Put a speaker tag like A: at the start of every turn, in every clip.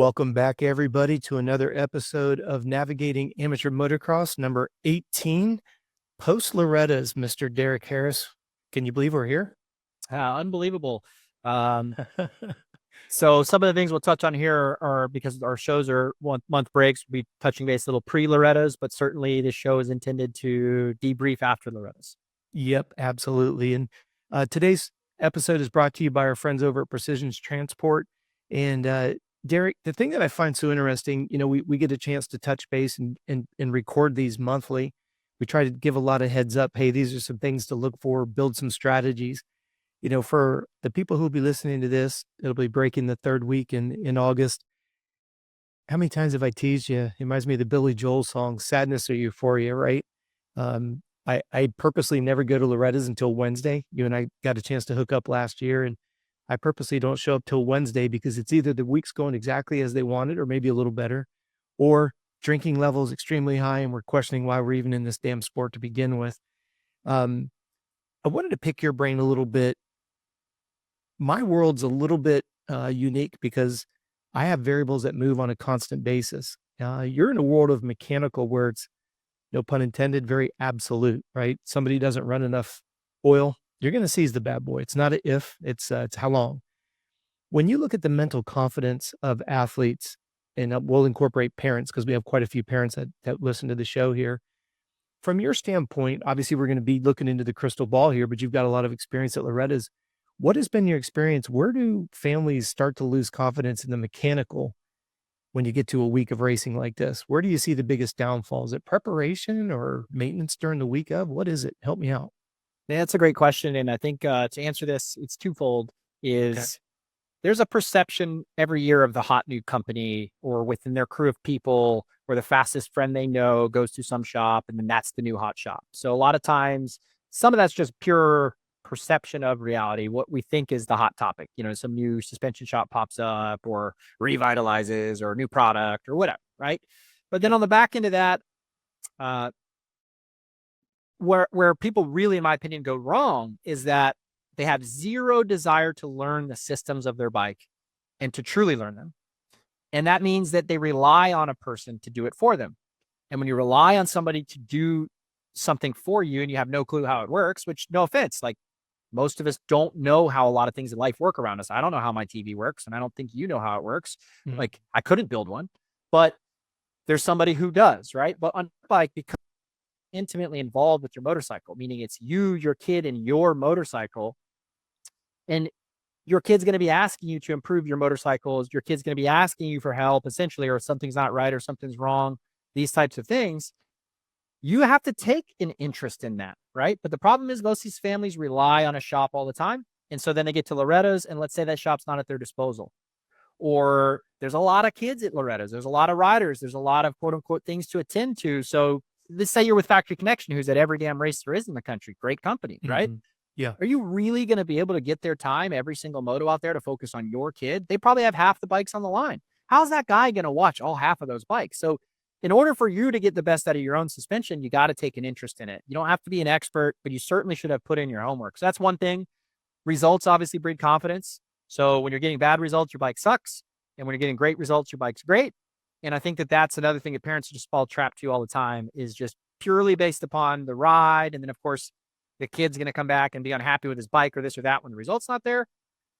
A: Welcome back, everybody, to another episode of Navigating Amateur Motocross, number 18. Post-Loretta's Mr. Derek Harris. Can you believe we're here?
B: Unbelievable. So some of the things we'll touch on here are because our shows are 1 month breaks. We'll be touching base a little pre-Loretta's, but certainly this show is intended to debrief after Loretta's.
A: Yep, absolutely. And today's episode is brought to you by our friends over at Precision's Transport. And Derek, the thing that I find so interesting, we get a chance to touch base and record these monthly. We try to give a lot of heads up. Hey, these are some things to look for, build some strategies. For the people who'll be listening to this, it'll be breaking the third week in August. How many times have I teased you? It reminds me of the Billy Joel song, Sadness or Euphoria, right? I purposely never go to Loretta's until Wednesday. You and I got a chance to hook up last year, and I purposely don't show up till Wednesday because it's either the week's going exactly as they wanted or maybe a little better, or drinking levels extremely high and we're questioning why we're even in this damn sport to begin with. I wanted to pick your brain a little bit. My world's a little bit unique because I have variables that move on a constant basis. You're in a world of mechanical where it's, no pun intended, very absolute, right? Somebody doesn't run enough oil, you're going to seize the bad boy. It's not an if, it's how long. When you look at the mental confidence of athletes, and we'll incorporate parents because we have quite a few parents that listen to the show here. From your standpoint, obviously we're going to be looking into the crystal ball here, but you've got a lot of experience at Loretta's. What has been your experience? Where do families start to lose confidence in the mechanical when you get to a week of racing like this? Where do you see the biggest downfall? Is it preparation or maintenance during the week of? What is it? Help me out.
B: Yeah, that's a great question. And I think to answer this, it's twofold. There's a perception every year of the hot new company or within their crew of people where the fastest friend they know goes to some shop and then that's the new hot shop. So a lot of times, some of that's just pure perception of reality, what we think is the hot topic. Some new suspension shop pops up or revitalizes or a new product or whatever, right? But then on the back end of that, where people really, in my opinion, go wrong is that they have zero desire to learn the systems of their bike and to truly learn them. And that means that they rely on a person to do it for them. And when you rely on somebody to do something for you and you have no clue how it works, which, no offense, like most of us don't know how a lot of things in life work around us. I don't know how my TV works, and I don't think you know how it works. Mm-hmm. Like I couldn't build one, but there's somebody who does, right? But on bike, because intimately involved with your motorcycle, meaning it's you, your kid, and your motorcycle. And your kid's going to be asking you to improve your motorcycles. Your kid's going to be asking you for help, essentially, or something's not right or something's wrong, these types of things. You have to take an interest in that, right? But the problem is most of these families rely on a shop all the time. And so then they get to Loretta's and let's say that shop's not at their disposal. Or there's a lot of kids at Loretta's. There's a lot of riders. There's a lot of quote unquote things to attend to. So let's say you're with Factory Connection, who's at every damn race there is in the country. Great company, right? Mm-hmm.
A: Yeah.
B: Are you really going to be able to get their time every single moto out there to focus on your kid? They probably have half the bikes on the line. How's that guy going to watch all half of those bikes? So in order for you to get the best out of your own suspension, you got to take an interest in it. You don't have to be an expert, but you certainly should have put in your homework. So that's one thing. Results obviously breed confidence. So when you're getting bad results, your bike sucks. And when you're getting great results, your bike's great. And I think that that's another thing that parents just fall trapped to all the time is just purely based upon the ride. And then, of course, the kid's going to come back and be unhappy with his bike or this or that when the result's not there.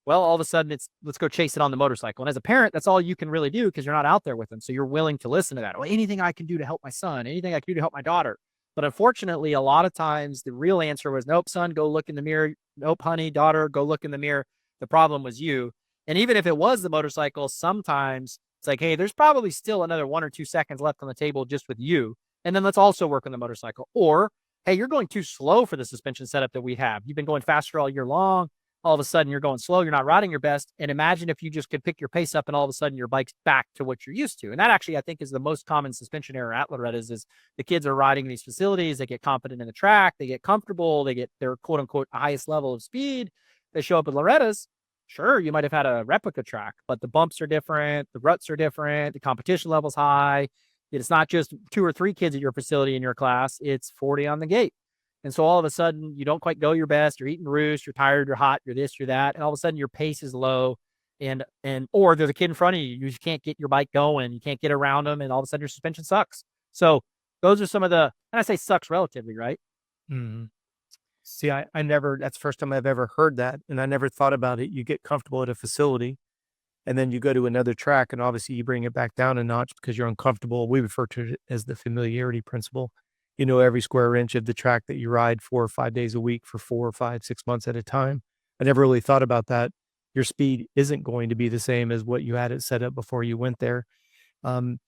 B: Well, all of a sudden it's let's go chase it on the motorcycle. And as a parent, that's all you can really do because you're not out there with them. So you're willing to listen to that. Well, anything I can do to help my son, anything I can do to help my daughter. But unfortunately, a lot of times the real answer was, nope, son, go look in the mirror. Nope, honey, daughter, go look in the mirror. The problem was you. And even if it was the motorcycle, sometimes it's like, hey, there's probably still another 1 or 2 seconds left on the table just with you. And then let's also work on the motorcycle. Or, hey, you're going too slow for the suspension setup that we have. You've been going faster all year long. All of a sudden you're going slow. You're not riding your best. And imagine if you just could pick your pace up and all of a sudden your bike's back to what you're used to. And that actually, I think, is the most common suspension error at Loretta's is the kids are riding these facilities. They get confident in the track. They get comfortable. They get their quote unquote highest level of speed. They show up at Loretta's. Sure, you might have had a replica track, but the bumps are different. The ruts are different. The competition level's high. It's not just 2 or 3 kids at your facility in your class. It's 40 on the gate. And so all of a sudden you don't quite go your best. You're eating roost. You're tired. You're hot. You're this, you're that. And all of a sudden your pace is low and or there's a kid in front of you, you just can't get your bike going, you can't get around them, and all of a sudden your suspension sucks. So those are some of the, and I say sucks relatively, right?
A: Mhm. See, I never that's the first time I've ever heard that, and I never thought about it. You get comfortable at a facility, and then you go to another track, and obviously you bring it back down a notch because you're uncomfortable. We refer to it as the familiarity principle. You know every square inch of the track that you ride 4 or 5 days a week for 4 or 5, 6 months at a time. I never really thought about that. Your speed isn't going to be the same as what you had it set up before you went there. Um,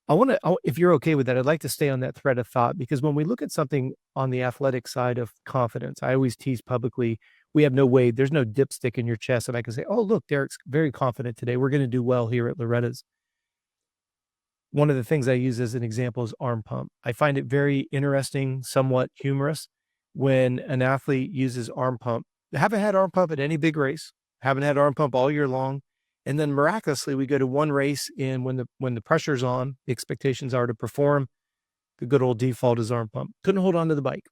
A: I wanna if you're okay with that, I'd like to stay on that thread of thought because when we look at something on the athletic side of confidence, I always tease publicly, we have no way there's no dipstick in your chest, and I can say, "Oh, look, Derek's very confident today. We're gonna do well here at Loretta's." One of the things I use as an example is arm pump. I find it very interesting, somewhat humorous, when an athlete uses arm pump. I haven't had arm pump at any big race, haven't had arm pump all year long, and then miraculously, we go to one race, and when the pressure's on, the expectations are to perform, the good old default is arm pump. Couldn't hold on to the bike.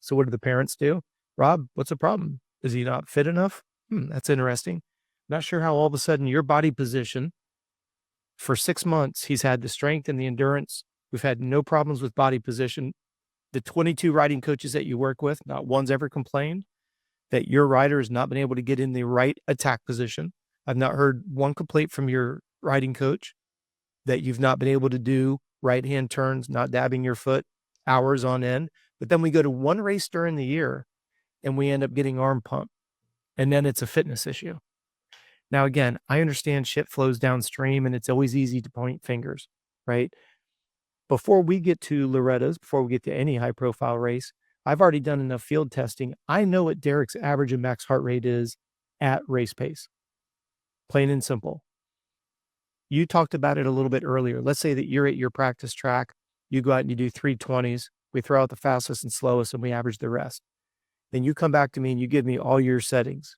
A: So what do the parents do? "Rob, what's the problem? Is he not fit enough? That's interesting. Not sure how all of a sudden your body position for 6 months, he's had the strength and the endurance. We've had no problems with body position. The 22 riding coaches that you work with, not one's ever complained that your rider has not been able to get in the right attack position. I've not heard one complaint from your riding coach that you've not been able to do right-hand turns, not dabbing your foot hours on end. But then we go to one race during the year and we end up getting arm pump, and then it's a fitness issue. Now, again, I understand shit flows downstream and it's always easy to point fingers, right? Before we get to Loretta's, before we get to any high profile race, I've already done enough field testing. I know what Derek's average and max heart rate is at race pace, plain and simple. You talked about it a little bit earlier. Let's say that you're at your practice track, you go out and you do 320s. We throw out the fastest and slowest and we average the rest. Then you come back to me and you give me all your settings.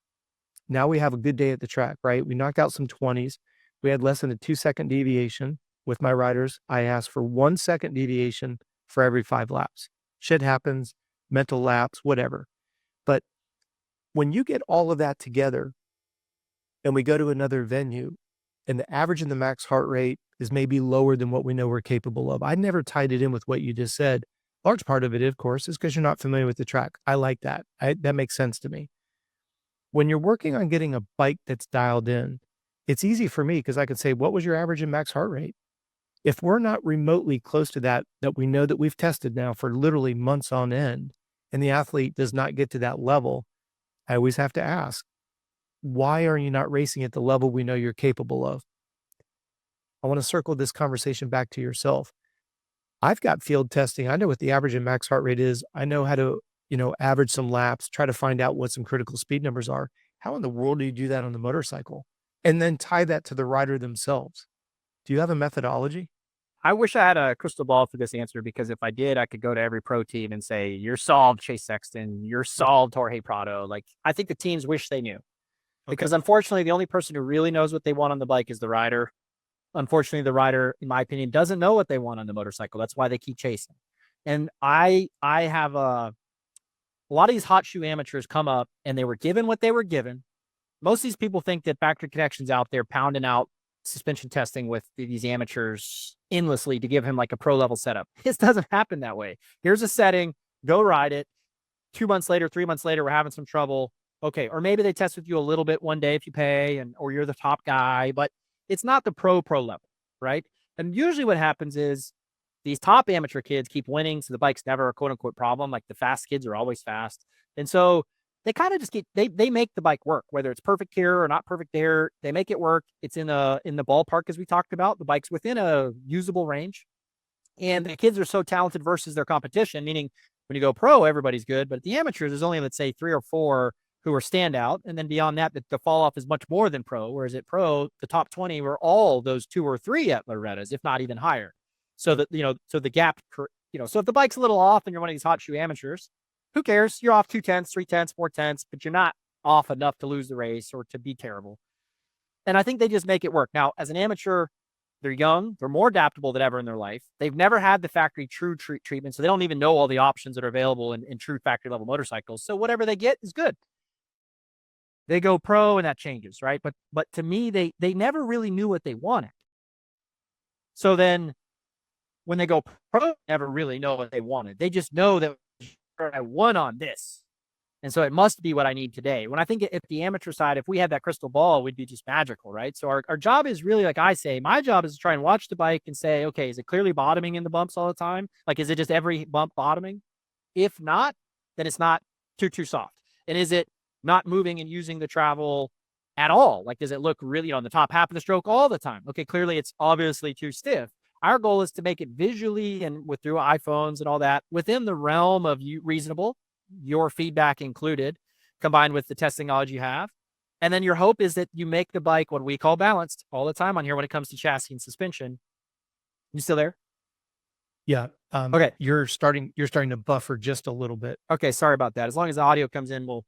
A: Now we have a good day at the track, right? We knocked out some 20s. We had less than a 2-second deviation with my riders. I asked for 1-second deviation for every 5 laps. Shit happens, mental lapse, whatever. But when you get all of that together and we go to another venue and the average and the max heart rate is maybe lower than what we know we're capable of. I never tied it in with what you just said. Large part of it, of course, is because you're not familiar with the track. I like that. That makes sense to me. When you're working on getting a bike that's dialed in, it's easy for me because I can say, what was your average and max heart rate? If we're not remotely close to that, that we know that we've tested now for literally months on end, and the athlete does not get to that level, I always have to ask, why are you not racing at the level we know you're capable of? I want to circle this conversation back to yourself. I've got field testing. I know what the average and max heart rate is. I know how to, average some laps, try to find out what some critical speed numbers are. How in the world do you do that on the motorcycle? And then tie that to the rider themselves. Do you have a methodology?
B: I wish I had a crystal ball for this answer because if I did, I could go to every pro team and say, "You're solved, Chase Sexton. You're solved, Jorge Prado." Like, I think the teams wish they knew
A: Okay.
B: because unfortunately, the only person who really knows what they want on the bike is the rider. Unfortunately, the rider, in my opinion, doesn't know what they want on the motorcycle. That's why they keep chasing. And I have a lot of these hot shoe amateurs come up and they were given what they were given. Most of these people think that Factory Connection's out there pounding out suspension testing with these amateurs endlessly to give him like a pro level setup. This doesn't happen that way. Here's a setting, go ride it. 2 months later, 3 months later, we're having some trouble. Okay. Or maybe they test with you a little bit one day if you pay or you're the top guy, but it's not the pro level, right? And usually what happens is these top amateur kids keep winning. So the bike's never a quote unquote problem. Like the fast kids are always fast. And so they kind of just they make the bike work, whether it's perfect here or not perfect there. They make it work. It's in the ballpark, as we talked about. The bike's within a usable range. And the kids are so talented versus their competition, meaning when you go pro, everybody's good. But at the amateurs, there's only, let's say, 3 or 4 who are standout. And then beyond that, the fall off is much more than pro. Whereas at pro, the top 20 were all those 2 or 3 at Loretta's, if not even higher. So that, so the gap, so if the bike's a little off and you're one of these hot shoe amateurs, who cares? You're off 2/10, 3/10, 4/10, but you're not off enough to lose the race or to be terrible. And I think they just make it work. Now, as an amateur, they're young, they're more adaptable than ever in their life. They've never had the factory true treatment, so they don't even know all the options that are available in true factory level motorcycles. So whatever they get is good. They go pro and that changes, right? But to me, they never really knew what they wanted. So then when they go pro, they never really know what they wanted. They just know that I won on this. And so it must be what I need today. When I think at the amateur side, if we had that crystal ball, we'd be just magical, right? So our job is really, like I say, my job is to try and watch the bike and say, okay, is it clearly bottoming in the bumps all the time? Like, is it just every bump bottoming? If not, then it's not too soft. And is it not moving and using the travel at all? Like, does it look really on the top half of the stroke all the time? Okay, clearly it's obviously too stiff. Our goal is to make it visually and through iPhones and all that within the realm of reasonable, your feedback included, combined with the testing knowledge you have. And then your hope is that you make the bike what we call balanced all the time on here when it comes to chassis and suspension. You still there?
A: Yeah.
B: Okay.
A: You're starting to buffer just a little bit.
B: Okay. Sorry about that. As long as the audio comes in, we'll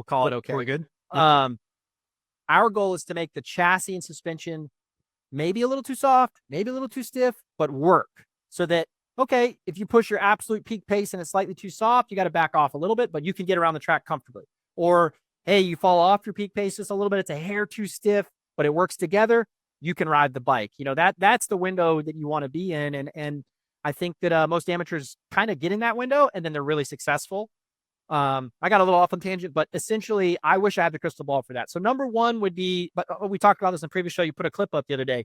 B: call it okay.
A: We're good.
B: Our goal is to make the chassis and suspension maybe a little too soft, maybe a little too stiff, but work so that, okay, if you push your absolute peak pace and it's slightly too soft, you got to back off a little bit, but you can get around the track comfortably. Or, hey, you fall off your peak pace just a little bit, it's a hair too stiff, but it works together, you can ride the bike. You know, that's the window that you want to be in. And I think that most amateurs kind of get in that window and then they're really successful. I got a little off on tangent, but essentially I wish I had the crystal ball for that. So number one would be, but we talked about this in the previous show. You put a clip up the other day.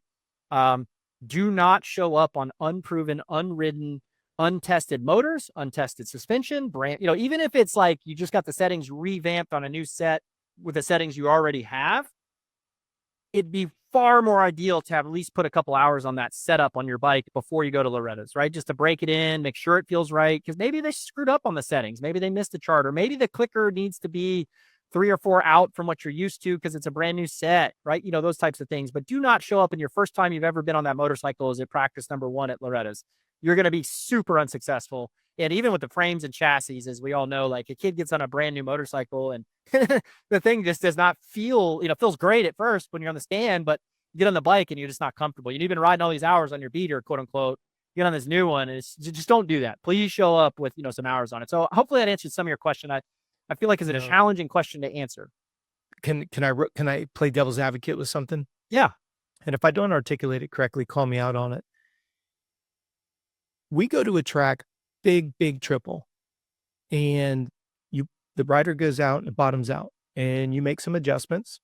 B: Do not show up on unproven, unridden, untested motors, untested suspension, brand, even if it's like you just got the settings revamped on a new set with the settings you already have, it'd be far more ideal to have at least put a couple hours on that setup on your bike before you go to Loretta's, right? Just to break it in, make sure it feels right. Because maybe they screwed up on the settings. Maybe they missed a chart, or maybe the clicker needs to be 3 or 4 out from what you're used to because it's a brand new set, right? Those types of things. But do not show up in your first time you've ever been on that motorcycle as at practice number 1 at Loretta's. You're going to be super unsuccessful. And even with the frames and chassis, as we all know, like a kid gets on a brand new motorcycle and the thing just does not feel, feels great at first when you're on the stand, but you get on the bike and you're just not comfortable. You've been riding all these hours on your beater, quote unquote, get on this new one. And just don't do that. Please show up with, some hours on it. So hopefully that answered some of your question. I feel like it's a challenging question to answer.
A: Can I play devil's advocate with something?
B: Yeah.
A: And if I don't articulate it correctly, call me out on it. We go to a track, big triple, and the rider goes out and bottoms out, and you make some adjustments,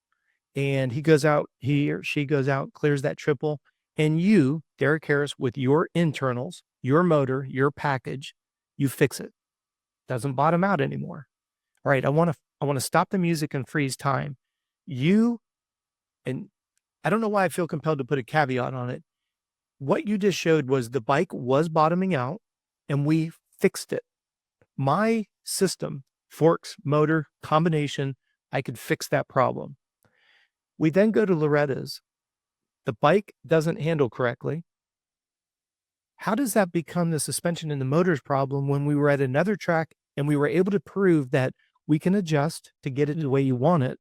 A: and he or she goes out, clears that triple, and you, Derek Harris, with your internals, your motor, your package, you fix it. Doesn't bottom out anymore. All right, I want to stop the music and freeze time. And I don't know why I feel compelled to put a caveat on it. What you just showed was the bike was bottoming out, and we fixed it. My system, forks, motor, combination, I could fix that problem. We then go to Loretta's. The bike doesn't handle correctly. How does that become the suspension and the motors problem when we were at another track and we were able to prove that we can adjust to get it the way you want it?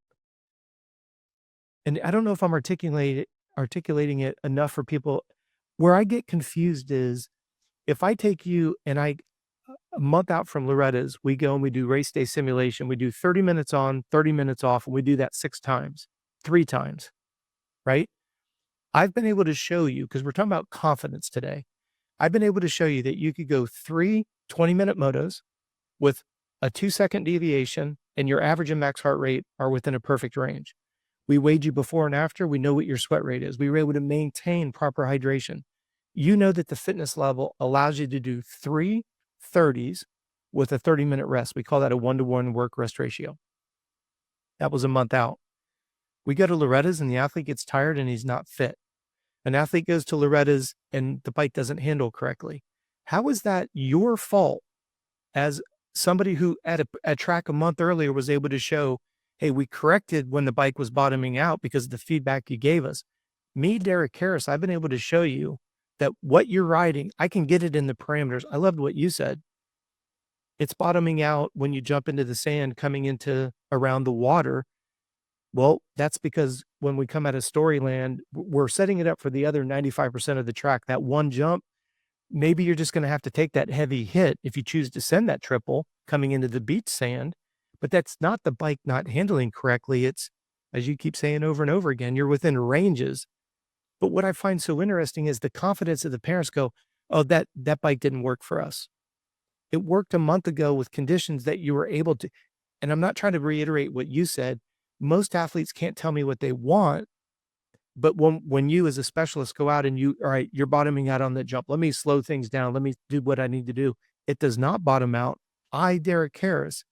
A: And I don't know if I'm articulating it enough for people. Where I get confused is if I take you and a month out from Loretta's, we go and we do race day simulation. We do 30 minutes on, 30 minutes off, and we do that 3 times, right? I've been able to show you, because we're talking about confidence today, I've been able to show you that you could go 3 20-minute motos with a 2-second deviation, and your average and max heart rate are within a perfect range. We weighed you before and after. We know what your sweat rate is. We were able to maintain proper hydration. You know that the fitness level allows you to do 3 30s with a 30-minute rest. We call that a 1-to-1 work-rest ratio. That was a month out. We go to Loretta's and the athlete gets tired and he's not fit. An athlete goes to Loretta's and the bike doesn't handle correctly. How is that your fault as somebody who at a track a month earlier was able to show, hey, we corrected when the bike was bottoming out because of the feedback you gave us? Me, Derek Harris, I've been able to show you that what you're riding, I can get it in the parameters. I loved what you said. It's bottoming out when you jump into the sand coming into around the water. Well, that's because when we come out of Storyland, we're setting it up for the other 95% of the track. That one jump, maybe you're just going to have to take that heavy hit if you choose to send that triple coming into the beach sand. But that's not the bike not handling correctly. It's, as you keep saying over and over again, you're within ranges. But what I find so interesting is the confidence of the parents go, "Oh, that bike didn't work for us. It worked a month ago with conditions that you were able to." And I'm not trying to reiterate what you said. Most athletes can't tell me what they want, but when you as a specialist go out and you, all right, you're bottoming out on the jump. Let me slow things down. Let me do what I need to do. It does not bottom out. I, Derek Harris,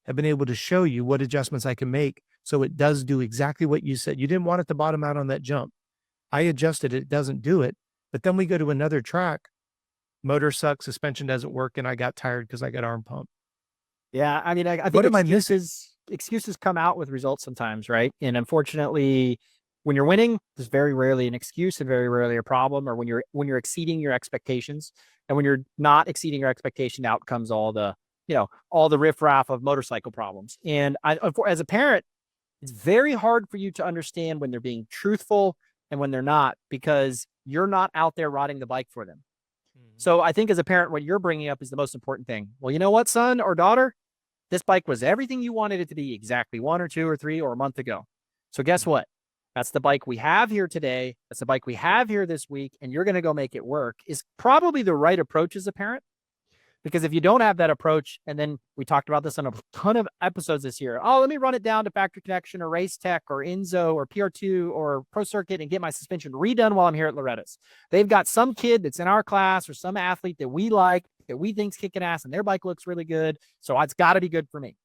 A: have been able to show you what adjustments I can make so it does do exactly what you said. You didn't want it to bottom out on that jump. I adjusted it, it doesn't do it. But then we go to another track, motor sucks, suspension doesn't work, and I got tired because I got arm pump.
B: Yeah, I mean, I think
A: What am I missing?
B: excuses come out with results sometimes, right? And unfortunately, when you're winning, there's very rarely an excuse and very rarely a problem, or when you're exceeding your expectations. And when you're not exceeding your expectation, out comes all the, all the riffraff of motorcycle problems. And as a parent, it's very hard for you to understand when they're being truthful and when they're not, because you're not out there riding the bike for them.
A: Mhm.
B: So I think as a parent, what you're bringing up is the most important thing. Well, you know what, son or daughter? This bike was everything you wanted it to be exactly 1 or 2 or 3 or a month ago. So guess
A: Mhm.
B: what? That's the bike we have here today. That's the bike we have here this week. And you're going to go make it work is probably the right approach as a parent. Because if you don't have that approach, and then we talked about this on a ton of episodes this year. Oh, let me run it down to Factory Connection or Race Tech or Enzo or PR2 or Pro Circuit and get my suspension redone while I'm here at Loretta's. They've got some kid that's in our class or some athlete that we like, that we think's kicking ass, and their bike looks really good. So it's got to be good for me.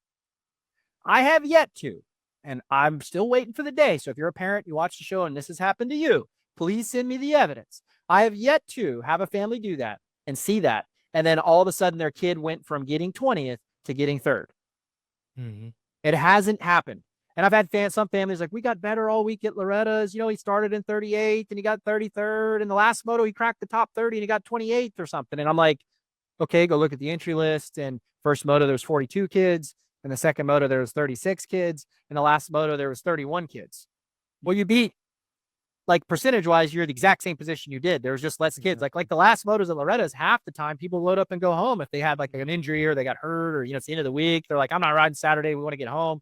B: I have yet to, and I'm still waiting for the day. So if you're a parent, you watch the show and this has happened to you, please send me the evidence. I have yet to have a family do that and see that. And then all of a sudden their kid went from getting 20th to getting third.
A: Mhm.
B: It hasn't happened. And I've had some families like, we got better all week at Loretta's. He started in 38th and he got 33rd. And the last moto, he cracked the top 30 and he got 28th or something. And I'm like, okay, go look at the entry list. And first moto, there was 42 kids. And the second moto, there was 36 kids. And the last moto, there was 31 kids. Well, you beat, like, percentage wise, you're the exact same position you did. There was just less kids. Like the last motos at Loretta's, half the time people load up and go home if they had like an injury or they got hurt or, it's the end of the week. They're like, I'm not riding Saturday. We want to get home.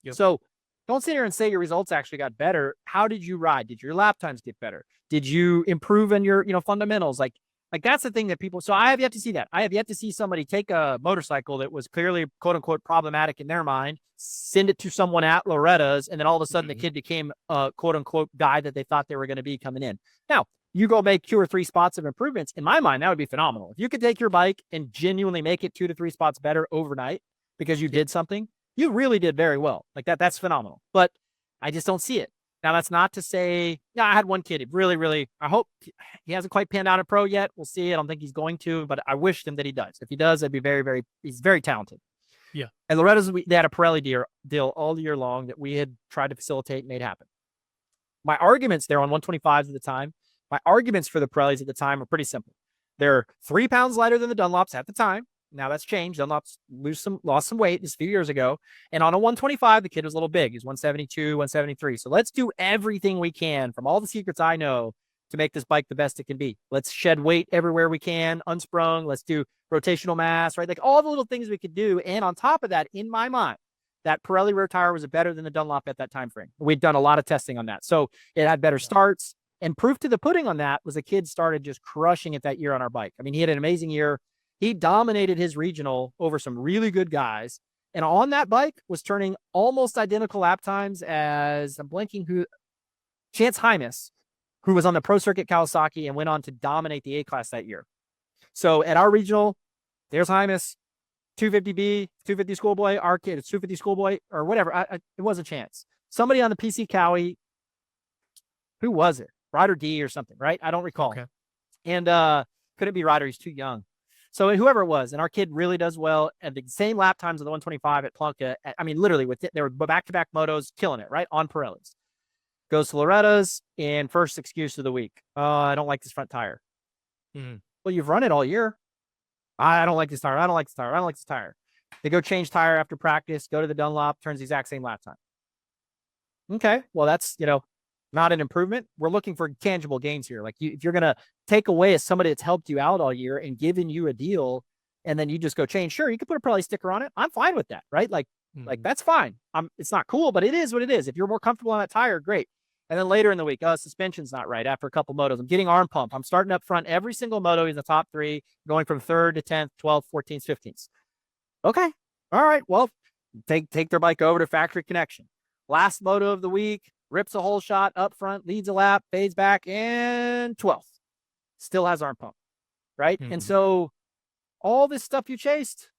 A: Yep.
B: So don't sit here and say your results actually got better. How did you ride? Did your lap times get better? Did you improve in your, fundamentals? Like that's the thing that people, so I have yet to see that. I have yet to see somebody take a motorcycle that was clearly quote unquote problematic in their mind, send it to someone at Loretta's, and then all of a sudden the
A: Mhm.
B: kid became a quote unquote guy that they thought they were going to be coming in. Now, you go make 2 or 3 spots of improvements. In my mind, that would be phenomenal. If you could take your bike and genuinely make it 2 to 3 spots better overnight because you
A: Yep.
B: did something, you really did very well. Like that's phenomenal. But I just don't see it. Now, that's not to say, yeah, I had one kid. Really, really, I hope he hasn't quite panned out a pro yet. We'll see. I don't think he's going to, but I wish him that he does. If he does, I'd be very, very, he's very talented.
A: Yeah.
B: And Loretta's, they had a Pirelli deal all year long that we had tried to facilitate and made happen. My arguments there on 125s at the time, my arguments for the Pirellis at the time are pretty simple. They're 3 pounds lighter than the Dunlops at the time. Now that's changed. Dunlop's lost some weight just a few years ago. And on a 125, the kid was a little big. He's 172, 173. So let's do everything we can from all the secrets I know to make this bike the best it can be. Let's shed weight everywhere we can, unsprung. Let's do rotational mass, right? Like all the little things we could do. And on top of that, in my mind, that Pirelli rear tire was better than the Dunlop at that time frame. We'd done a lot of testing on that. So it had better starts. And proof to the pudding on that was the kid started just crushing it that year on our bike. I mean, he had an amazing year. He dominated his regional over some really good guys. And on that bike was turning almost identical lap times as, I'm blanking who, Chance Hymas, who was on the Pro Circuit Kawasaki and went on to dominate the A class that year. So at our regional, there's Hymas, 250B, 250 schoolboy, our kid, it's 250 schoolboy, or whatever. It was a chance. Somebody on the PC Cowie, who was it? Ryder D or something, right? I don't recall.
A: Okay.
B: And couldn't be Ryder, he's too young. So whoever it was, and our kid really does well at the same lap times of the 125 at Plunka. I mean, literally, with it, they were back-to-back motos, killing it, right? On Pirellis. Goes to Loretta's, and first excuse of the week. I don't like this front tire.
A: Mhm.
B: Well, you've run it all year. I don't like this tire. I don't like this tire. I don't like this tire. They go change tire after practice, go to the Dunlop, turns the exact same lap time. Okay, well, that's, not an improvement. We're looking for tangible gains here. Like if you're going to take away as somebody that's helped you out all year and given you a deal, and then you just go change, sure, you can put a Pirelli sticker on it. I'm fine with that, right? Like Like,
A: Mhm.
B: that's fine. It's not cool, but it is what it is. If you're more comfortable on that tire, great. And then later in the week, suspension's not right after a couple motos. I'm getting arm pump. I'm starting up front every single moto in the top three, going from third to 10th, 12th, 14th, 15th. Okay. All right. Well, take their bike over to factory connection. Last moto of the week, rips a whole shot up front, leads a lap, fades back, and 12th. Still has arm pump. Right. And
A: Mhm.
B: so all this stuff you chased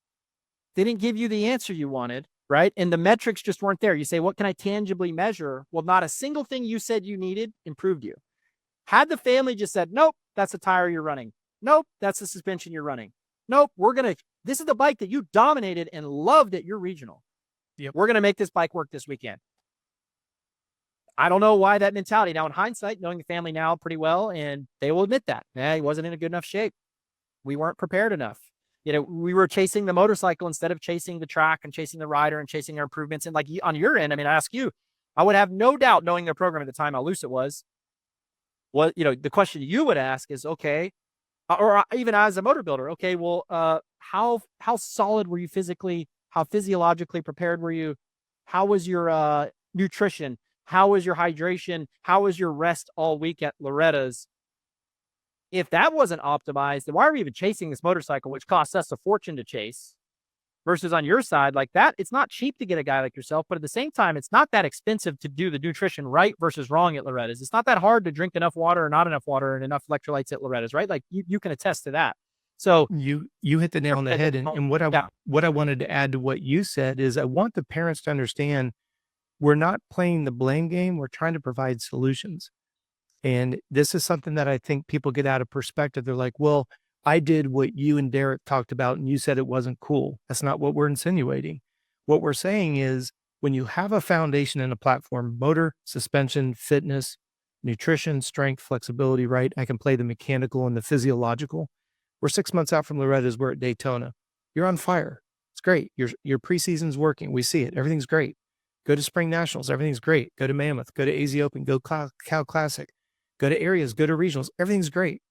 B: didn't give you the answer you wanted. Right. And the metrics just weren't there. You say, what can I tangibly measure? Well, not a single thing you said you needed improved you. Had the family just said, nope, that's the tire you're running. Nope, that's the suspension you're running. Nope, this is the bike that you dominated and loved at your regional.
A: Yep.
B: We're going to make this bike work this weekend. I don't know why that mentality. Now, in hindsight, knowing the family now pretty well, and they will admit that. He wasn't in a good enough shape. We weren't prepared enough. We were chasing the motorcycle instead of chasing the track and chasing the rider and chasing our improvements. And like on your end, I mean, I ask you, I would have no doubt knowing their program at the time how loose it was. The question you would ask is, okay, or even as a motor builder, okay, well, how solid were you physically? How physiologically prepared were you? How was your nutrition? How was your hydration? How was your rest all week at Loretta's? If that wasn't optimized, then why are we even chasing this motorcycle, which costs us a fortune to chase? Versus on your side, like that, it's not cheap to get a guy like yourself, but at the same time, it's not that expensive to do the nutrition right versus wrong at Loretta's. It's not that hard to drink enough water or not enough water and enough electrolytes at Loretta's, right? Like you can attest to that. So
A: You hit the nail on the head, and
B: yeah,
A: what I wanted to add to what you said is I want the parents to understand we're not playing the blame game, we're trying to provide solutions. And this is something that I think people get out of perspective. They're like, "Well, I did what you and Derek talked about, and you said it wasn't cool." That's not what we're insinuating. What we're saying is when you have a foundation and a platform, motor, suspension, fitness, nutrition, strength, flexibility, right? I can play the mechanical and the physiological. We're 6 months out from Loretta's. We're at Daytona. You're on fire. It's great. Your preseason's working. We see it. Everything's great. Go to Spring Nationals. Everything's great. Go to Mammoth. Go to AZ Open. Go Cal Classic. Go to areas. Go to regionals. Everything's great.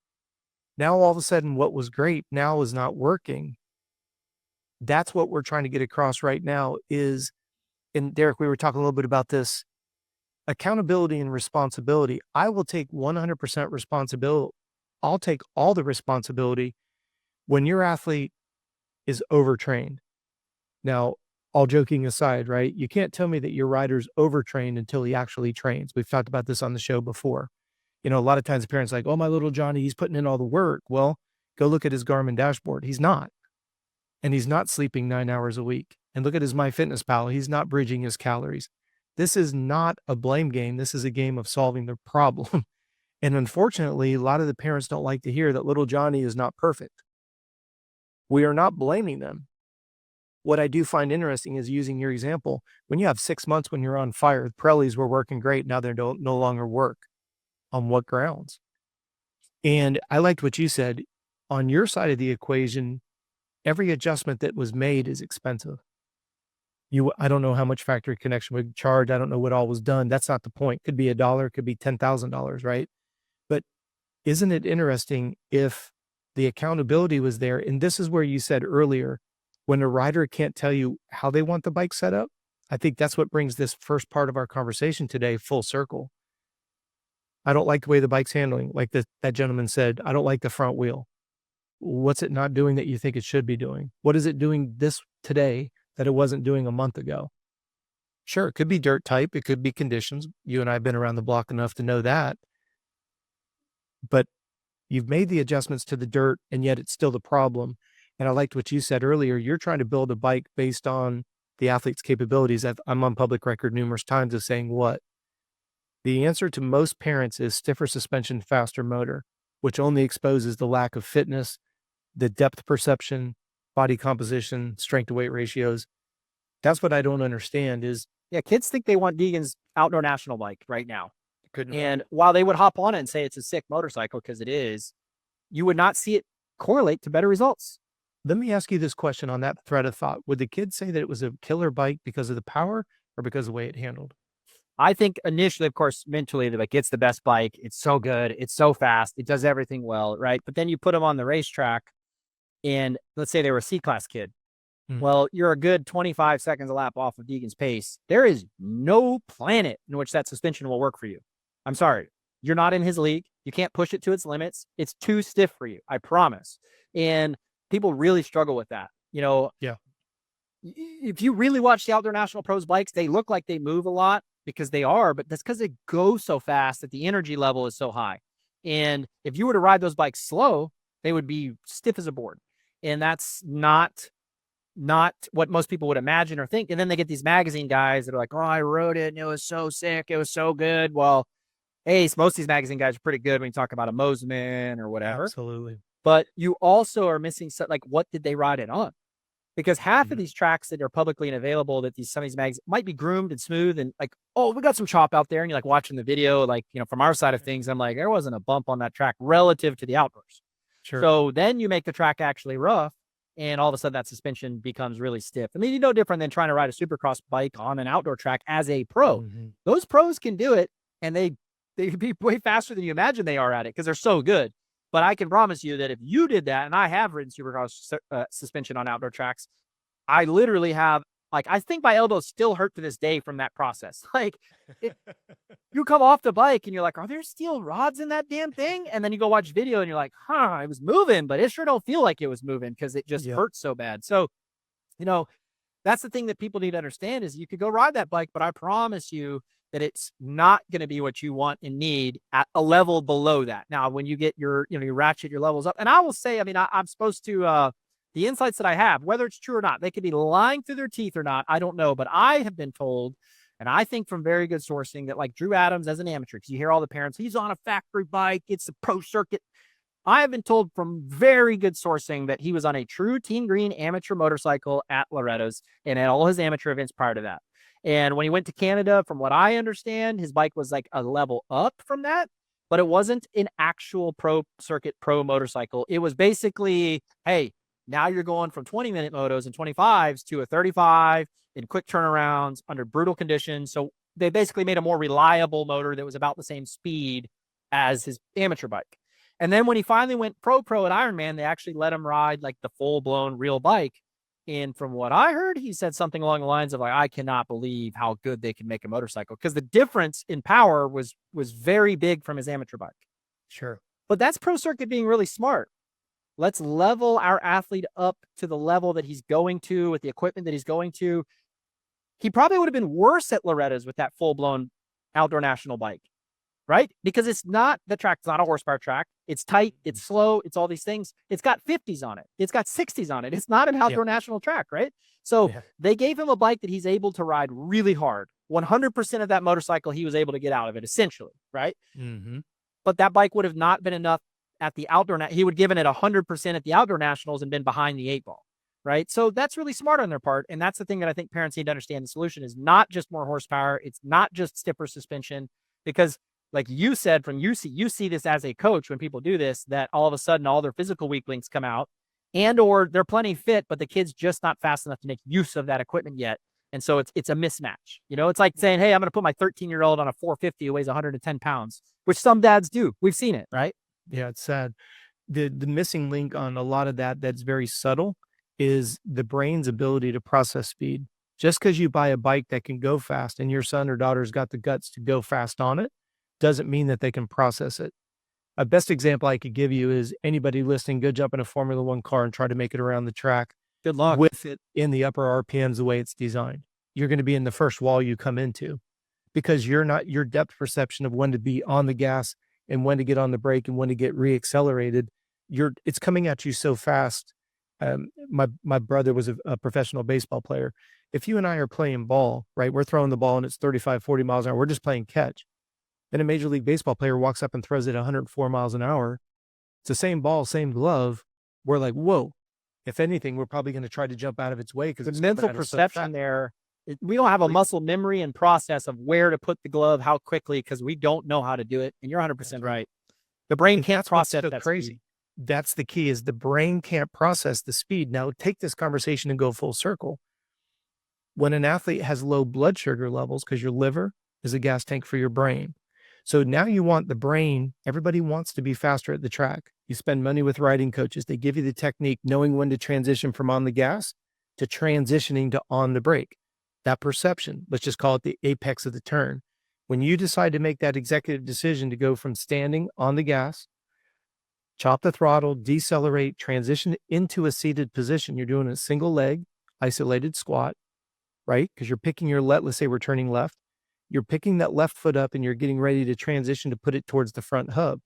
A: Now all of a sudden, what was great now is not working. That's what we're trying to get across right now. And Derek, we were talking a little bit about this accountability and responsibility. I will take 100% responsibility. I'll take all the responsibility when your athlete is overtrained. Now, all joking aside, right? You can't tell me that your rider's overtrained until he actually trains. We've talked about this on the show before. A lot of times the parents are like, oh, my little Johnny, he's putting in all the work. Well, go look at his Garmin dashboard. He's not. And he's not sleeping 9 hours a week. And look at his MyFitnessPal. He's not bridging his calories. This is not a blame game. This is a game of solving the problem. And unfortunately, a lot of the parents don't like to hear that little Johnny is not perfect. We are not blaming them. What I do find interesting is using your example. When you have 6 months when you're on fire, the Pirellis were working great. Now they don't no longer work. On what grounds? And I liked what you said. On your side of the equation, every adjustment that was made is expensive. I don't know how much factory connection would charge. I don't know what all was done. That's not the point. Could be a dollar, could be $10,000, right? But isn't it interesting if the accountability was there? And this is where you said earlier, when a rider can't tell you how they want the bike set up, I think that's what brings this first part of our conversation today full circle. I don't like the way the bike's handling. Like that gentleman said, I don't like the front wheel. What's it not doing that you think it should be doing? What is it doing this today that it wasn't doing a month ago? Sure, it could be dirt type. It could be conditions. You and I have been around the block enough to know that. But you've made the adjustments to the dirt, and yet it's still the problem. And I liked what you said earlier. You're trying to build a bike based on the athlete's capabilities. I'm on public record numerous times of saying what? The answer to most parents is stiffer suspension, faster motor, which only exposes the lack of fitness, the depth perception, body composition, strength to weight ratios. That's what I don't understand is
B: yeah, kids think they want Deegan's outdoor national bike right now.
A: couldn't agree
B: And
A: more.
B: while they would hop on it and say it's a sick motorcycle because it is, you would not see it correlate to better results.
A: Let me ask you this question on that thread of thought. Would the kids say that it was a killer bike because of the power or because of the way it handled?
B: I think initially, of course, mentally, they're like, it's the best bike. It's so good. It's so fast. It does everything well, right? But then you put them on the racetrack, and let's say they were a C-class kid.
A: Mm.
B: Well, you're a good 25 seconds a lap off of Deegan's pace. There is no planet in which that suspension will work for you. I'm sorry. You're not in his league. You can't push it to its limits. It's too stiff for you. I promise. And people really struggle with that.
A: Yeah.
B: If you really watch the Outdoor National Pros bikes, they look like they move a lot because they are, but that's because they go so fast that the energy level is so high. And if you were to ride those bikes slow, they would be stiff as a board. And that's not what most people would imagine or think. And then they get these magazine guys that are like, oh, I rode it and it was so sick. It was so good. Well, hey, most of these magazine guys are pretty good when you talk about a Moseman or whatever.
A: Absolutely.
B: But you also are missing like, what did they ride it on? Because half
A: Mhm.
B: of these tracks that are publicly available that some of these mags might be groomed and smooth and like, oh, we got some chop out there. And you're like watching the video, like, from our side of things, I'm like, there wasn't a bump on that track relative to the outdoors.
A: Sure.
B: So then you make the track actually rough and all of a sudden that suspension becomes really stiff. I mean, no different than trying to ride a supercross bike on an outdoor track as a pro.
A: Mhm.
B: Those pros can do it and they be way faster than you imagine they are at it because they're so good. But I can promise you that if you did that, and I have ridden supercross suspension on outdoor tracks, I literally have, like, I think my elbows still hurt to this day from that process. Like, you come off the bike and you're like, are there steel rods in that damn thing? And then you go watch video and you're like, huh, it was moving, but it sure don't feel like it was moving because it just
A: Yep.
B: hurts so bad. So, you know, that's the thing that people need to understand is you could go ride that bike, but I promise you that it's not going to be what you want and need at a level below that. Now, when you get you ratchet your levels up, and I will say, I mean, I'm supposed to, the insights that I have, whether it's true or not, they could be lying through their teeth or not. I don't know, but I have been told, and I think from very good sourcing that like Drew Adams as an amateur, because you hear all the parents, he's on a factory bike, it's the pro circuit. I have been told from very good sourcing that he was on a true Team Green amateur motorcycle at Loretta's and at all his amateur events prior to that. And when he went to Canada, from what I understand, his bike was like a level up from that, but it wasn't an actual pro circuit pro motorcycle. It was basically, hey, now you're going from 20-minute motos and 25s to a 35 in quick turnarounds under brutal conditions. So they basically made a more reliable motor that was about the same speed as his amateur bike. And then when he finally went pro at Ironman, they actually let him ride like the full blown real bike. And from what I heard, he said something along the lines of like, I cannot believe how good they can make a motorcycle because the difference in power was very big from his amateur bike.
A: Sure.
B: But that's pro circuit being really smart. Let's level our athlete up to the level that he's going to with the equipment that he's going to. He probably would have been worse at Loretta's with that full blown outdoor national bike. Right? Because it's not the track, it's not a horsepower track. It's tight, it's slow, it's all these things. It's got 50s on it, it's got 60s on it. It's not an outdoor national track, right? So they gave him a bike that he's able to ride really hard. 100% of that motorcycle he was able to get out of it, essentially, right?
A: Mm-hmm.
B: But that bike would have not been enough at the outdoor. He would have given it 100% at the outdoor nationals and been behind the 8 ball, right? So that's really smart on their part. And that's the thing that I think parents need to understand. The solution is not just more horsepower. It's not just stiffer suspension because like you said, you see this as a coach when people do this, that all of a sudden all their physical weak links come out and or they're plenty fit, but the kid's just not fast enough to make use of that equipment yet. And so it's a mismatch. It's like saying, hey, I'm going to put my 13-year-old on a 450 who weighs 110 pounds, which some dads do. We've seen it, right?
A: Yeah, it's sad. The missing link on a lot of that's very subtle is the brain's ability to process speed. Just because you buy a bike that can go fast and your son or daughter's got the guts to go fast on it, doesn't mean that they can process it. A best example I could give you is anybody listening, go jump in a Formula One car and try to make it around the track.
B: Good luck
A: with it in the upper RPMs the way it's designed. You're going to be in the first wall you come into because your depth perception of when to be on the gas and when to get on the brake and when to get reaccelerated. It's coming at you so fast. My brother was a professional baseball player. If you and I are playing ball, right, we're throwing the ball and it's 35, 40 miles an hour. We're just playing catch. Then a Major League Baseball player walks up and throws it 104 miles an hour. It's the same ball, same glove. We're like, whoa. If anything, we're probably going to try to jump out of its way because
B: the mental perception there. We don't have a muscle memory and process of where to put the glove, how quickly, because we don't know how to do it. And you're 100% right. The brain can't process that
A: crazy.
B: Speed.
A: That's the key is the brain can't process the speed. Now take this conversation and go full circle. When an athlete has low blood sugar levels, because your liver is a gas tank for your brain. So now you want the brain, everybody wants to be faster at the track. You spend money with riding coaches. They give you the technique, knowing when to transition from on the gas to transitioning to on the brake. That perception, let's just call it the apex of the turn. When you decide to make that executive decision to go from standing on the gas, chop the throttle, decelerate, transition into a seated position, you're doing a single leg, isolated squat, right? Because you're picking your let's say we're turning left. You're picking that left foot up and you're getting ready to transition to put it towards the front hub.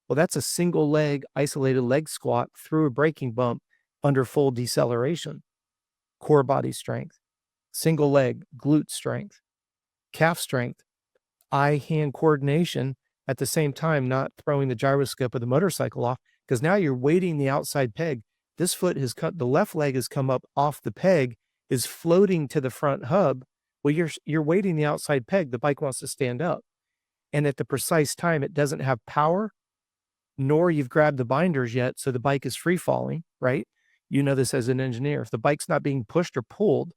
A: Well, that's a single leg, isolated leg squat through a braking bump under full deceleration. Core body strength, single leg, glute strength, calf strength, eye-hand coordination at the same time, not throwing the gyroscope of the motorcycle off, because now you're weighting the outside peg. This foot has cut, the left leg has come up off the peg, is floating to the front hub. Well, you're weighting the outside peg. The bike wants to stand up. And at the precise time, it doesn't have power, nor you've grabbed the binders yet, so the bike is free falling, right? You know this as an engineer. If the bike's not being pushed or pulled,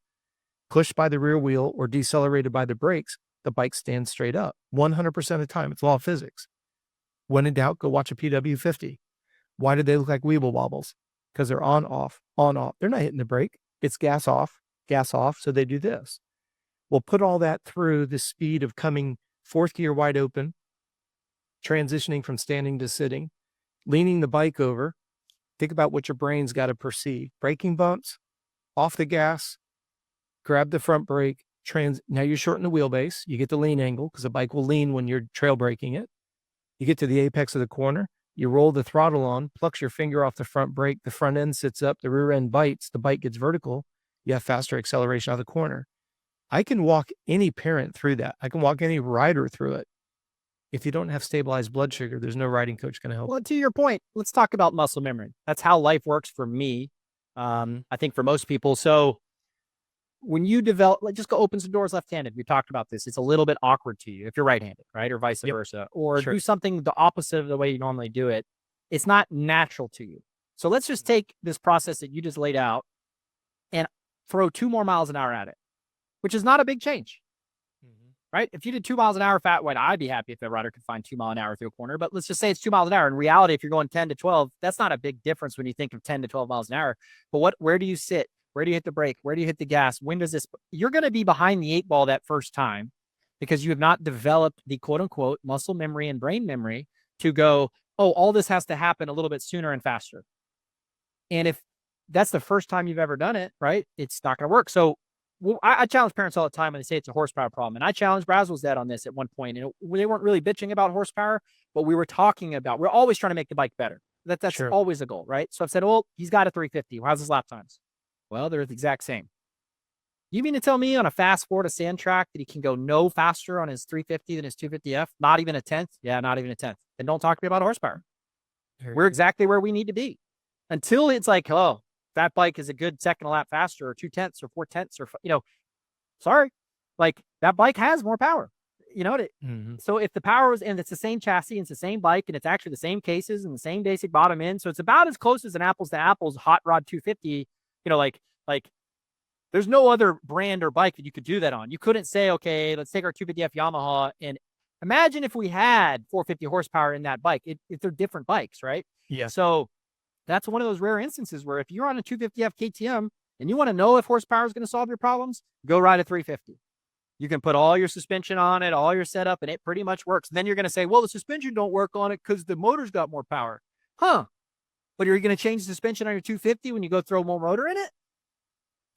A: pushed by the rear wheel or decelerated by the brakes, the bike stands straight up 100% of the time. It's law of physics. When in doubt, go watch a PW50. Why do they look like weeble wobbles? Because they're on, off, on, off. They're not hitting the brake. It's gas off, so they do this. We'll put all that through the speed of coming fourth gear wide open, transitioning from standing to sitting, leaning the bike over. Think about what your brain's got to perceive. Braking bumps, off the gas, grab the front brake, now you shorten the wheelbase. You get the lean angle because the bike will lean when you're trail braking it. You get to the apex of the corner. You roll the throttle on, plucks your finger off the front brake. The front end sits up. The rear end bites. The bike gets vertical. You have faster acceleration out of the corner. I can walk any parent through that. I can walk any rider through it. If you don't have stabilized blood sugar, there's no riding coach going to help.
B: Well, to your point, let's talk about muscle memory. That's how life works for me. I think for most people. So when you develop, just go open some doors left-handed. We talked about this. It's a little bit awkward to you if you're right-handed, right? Or vice versa. Or do something the opposite of the way you normally do it. It's not natural to you. So let's just take this process that you just laid out and throw 2 more miles an hour at it, which is not a big change, right? If you did 2 miles an hour fat wide, I'd be happy if the rider could find 2 miles an hour through a corner. But let's just say it's 2 miles an hour. In reality, if you're going 10 to 12, that's not a big difference when you think of 10 to 12 miles an hour. But where do you sit? Where do you hit the brake? Where do you hit the gas? When does this? You're going to be behind the 8 ball that first time because you have not developed the quote unquote muscle memory and brain memory to go, oh, all this has to happen a little bit sooner and faster. And if that's the first time you've ever done it, right, it's not going to work. So I challenge parents all the time when they say it's a horsepower problem. And I challenged Brazel's dad on this at one point. And they weren't really bitching about horsepower, but we were talking about, we're always trying to make the bike better. That's always a goal, right? So I've said, well, he's got a 350. How's his lap times? Well, they're the exact same. You mean to tell me on a fast Florida sand track that he can go no faster on his 350 than his 250F? Not even a tenth? Yeah, not even a tenth. Then don't talk to me about horsepower. We're exactly where we need to be. Until it's like, oh, that bike is a good second lap faster or 2/10 or 4/10 or, sorry. Like that bike has more power. So if the power was, and it's the same chassis, and it's the same bike, and it's actually the same cases and the same basic bottom end. So it's about as close as an apples to apples hot rod 250. Like there's no other brand or bike that you could do that on. You couldn't say, okay, let's take our 250F Yamaha and imagine if we had 450 horsepower in that bike. They're different bikes, right?
A: Yeah.
B: So that's one of those rare instances where if you're on a 250F KTM and you want to know if horsepower is going to solve your problems, go ride a 350. You can put all your suspension on it, all your setup, and it pretty much works. And then you're going to say, well, the suspension don't work on it because the motor's got more power. Huh? But are you going to change the suspension on your 250 when you go throw more motor in it?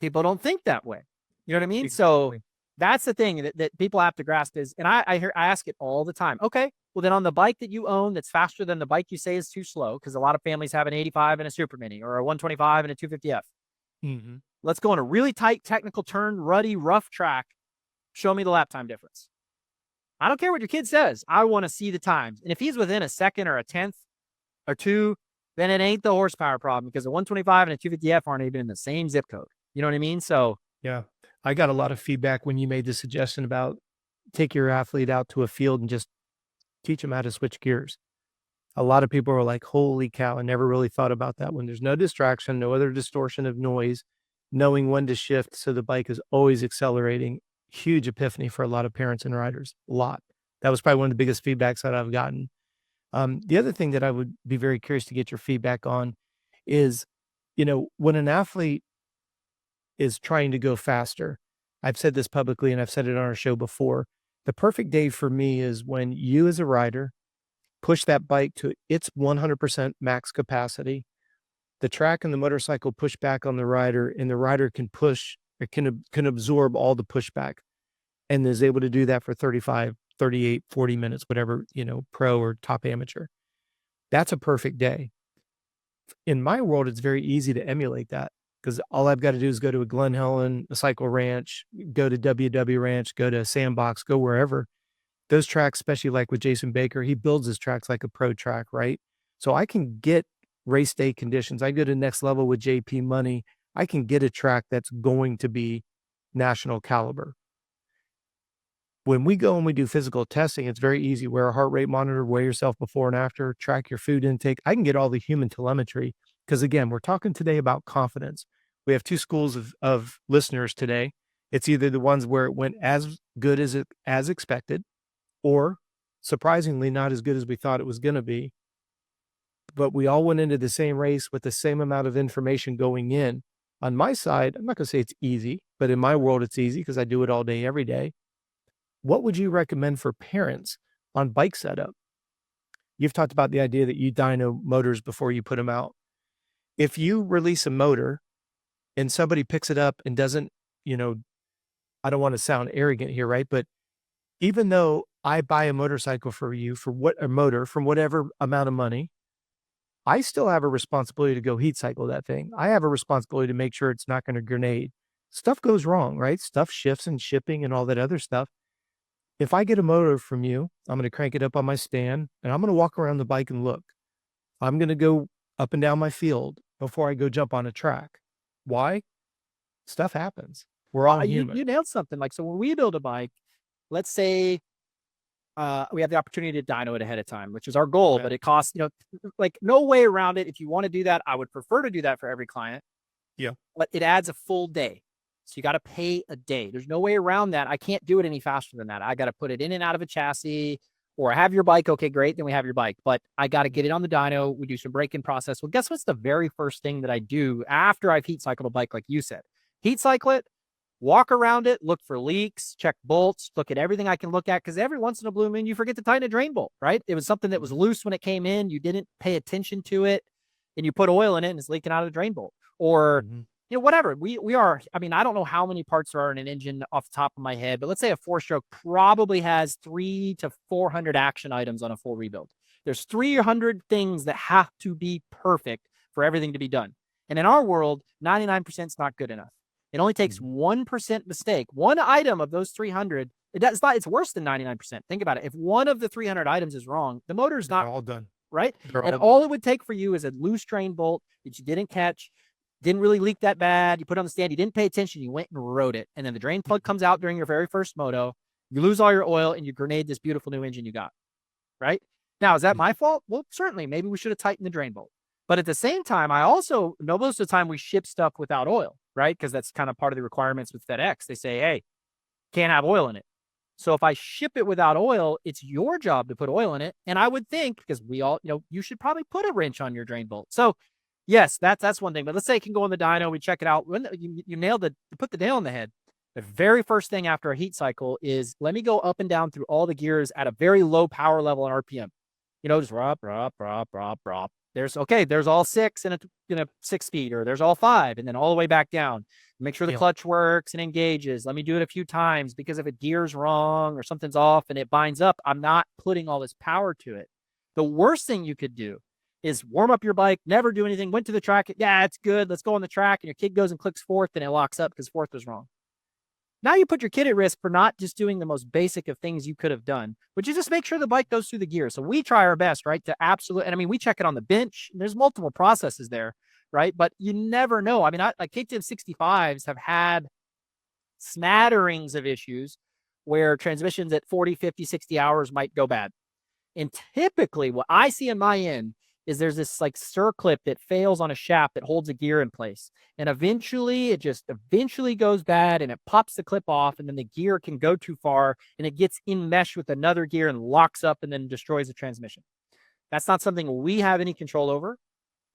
B: People don't think that way. You know what I mean? Exactly. So that's the thing that people have to grasp is, and I ask it all the time. Okay, well then on the bike that you own that's faster than the bike you say is too slow, because a lot of families have an 85 and a Super Mini or a 125 and a 250F. Let's go on a really tight technical turn, ruddy, rough track. Show me the lap time difference. I don't care what your kid says. I want to see the times. And if he's within a second or a tenth or two, then it ain't the horsepower problem because a 125 and a 250F aren't even in the same zip code. You know what I mean? So
A: yeah, I got a lot of feedback when you made the suggestion about take your athlete out to a field and just teach them how to switch gears. A lot of people are like, holy cow, I never really thought about that. When there's no distraction, no other distortion of noise, knowing when to shift so the bike is always accelerating. Huge epiphany for a lot of parents and riders. A lot. That was probably one of the biggest feedbacks that I've gotten. The other thing that I would be very curious to get your feedback on is, when an athlete is trying to go faster. I've said this publicly and I've said it on our show before. The perfect day for me is when you as a rider push that bike to its 100% max capacity. The track and the motorcycle push back on the rider, and the rider can push, it can absorb all the pushback and is able to do that for 35, 38, 40 minutes, whatever, pro or top amateur. That's a perfect day. In my world, it's very easy to emulate that because all I've got to do is go to a Glen Helen, a cycle ranch, go to WW Ranch, go to Sandbox, go wherever. Those tracks, especially like with Jason Baker, he builds his tracks like a pro track, right? So I can get race day conditions. I go to next level with JP Money. I can get a track that's going to be national caliber. When we go and we do physical testing, it's very easy. Wear a heart rate monitor, weigh yourself before and after, track your food intake. I can get all the human telemetry because, again, we're talking today about confidence. We have two schools of listeners today. It's either the ones where it went as good as expected, or surprisingly not as good as we thought it was going to be. But we all went into the same race with the same amount of information going in. On my side, I'm not going to say it's easy, but in my world, it's easy because I do it all day, every day. What would you recommend for parents on bike setup? You've talked about the idea that you dyno motors before you put them out. If you release a motor and somebody picks it up and doesn't, I don't want to sound arrogant here, right? But even though I buy a motorcycle for you a motor from whatever amount of money, I still have a responsibility to go heat cycle that thing. I have a responsibility to make sure it's not going to grenade. Stuff goes wrong, right? Stuff shifts in shipping and all that other stuff. If I get a motor from you, I'm going to crank it up on my stand and I'm going to walk around the bike and look. I'm going to go up and down my field before I go jump on a track. Why? Stuff happens. We're all human.
B: You nailed something. Like, so when we build a bike, let's say we have the opportunity to dyno it ahead of time, which is our goal, but it costs, like no way around it. If you want to do that, I would prefer to do that for every client.
A: Yeah.
B: But it adds a full day. So you got to pay a day. There's no way around that. I can't do it any faster than that. I got to put it in and out of a chassis, or I have your bike. Okay, great. Then we have your bike, but I got to get it on the dyno. We do some break-in process. Well, guess what's the very first thing that I do after I've heat cycled a bike, like you said? Heat cycle it, walk around it, look for leaks, check bolts, look at everything I can look at. Because every once in a blue moon, you forget to tighten a drain bolt, right? It was something that was loose when it came in. You didn't pay attention to it, and you put oil in it, and it's leaking out of the drain bolt. Or whatever. We are, I mean, I don't know how many parts there are in an engine off the top of my head, but let's say a 4-stroke probably has 300 to 400 action items on a full rebuild. There's 300 things that have to be perfect for everything to be done. And in our world, 99% is not good enough. It only takes 1% mistake. One item of those 300, it's worse than 99%. Think about it. If one of the 300 items is wrong, the motor's not
A: all done.
B: Right? And all it would take for you is a loose drain bolt that you didn't catch, didn't really leak that bad. You put it on the stand, you didn't pay attention, you went and rode it. And then the drain plug comes out during your very first moto. You lose all your oil and you grenade this beautiful new engine you got. Right? Now, is that my fault? Well, certainly. Maybe we should have tightened the drain bolt. But at the same time, I also know most of the time we ship stuff without oil, right? Because that's kind of part of the requirements with FedEx. They say, hey, can't have oil in it. So if I ship it without oil, it's your job to put oil in it. And I would think, because we all, you should probably put a wrench on your drain bolt. So yes, that's one thing. But let's say it can go in the dyno. We check it out. When you nailed it, you put the nail on the head. The very first thing after a heat cycle is let me go up and down through all the gears at a very low power level and RPM. Just rop. There's all 6 in a 6-speed, or there's all 5, and then all the way back down. Make sure the clutch works and engages. Let me do it a few times, because if it gears wrong or something's off and it binds up, I'm not putting all this power to it. The worst thing you could do is warm up your bike, never do anything, went to the track. Yeah, it's good. Let's go on the track. And your kid goes and clicks fourth and it locks up because fourth was wrong. Now you put your kid at risk for not just doing the most basic of things you could have done, but you just make sure the bike goes through the gears. So we try our best, right? And I mean, we check it on the bench. There's multiple processes there, right? But you never know. I mean, like KTM 65s have had smatterings of issues where transmissions at 40, 50, 60 hours might go bad. And typically what I see in my end is there's this like circlip that fails on a shaft that holds a gear in place. And eventually it just goes bad and it pops the clip off, and then the gear can go too far and it gets in mesh with another gear and locks up and then destroys the transmission. That's not something we have any control over,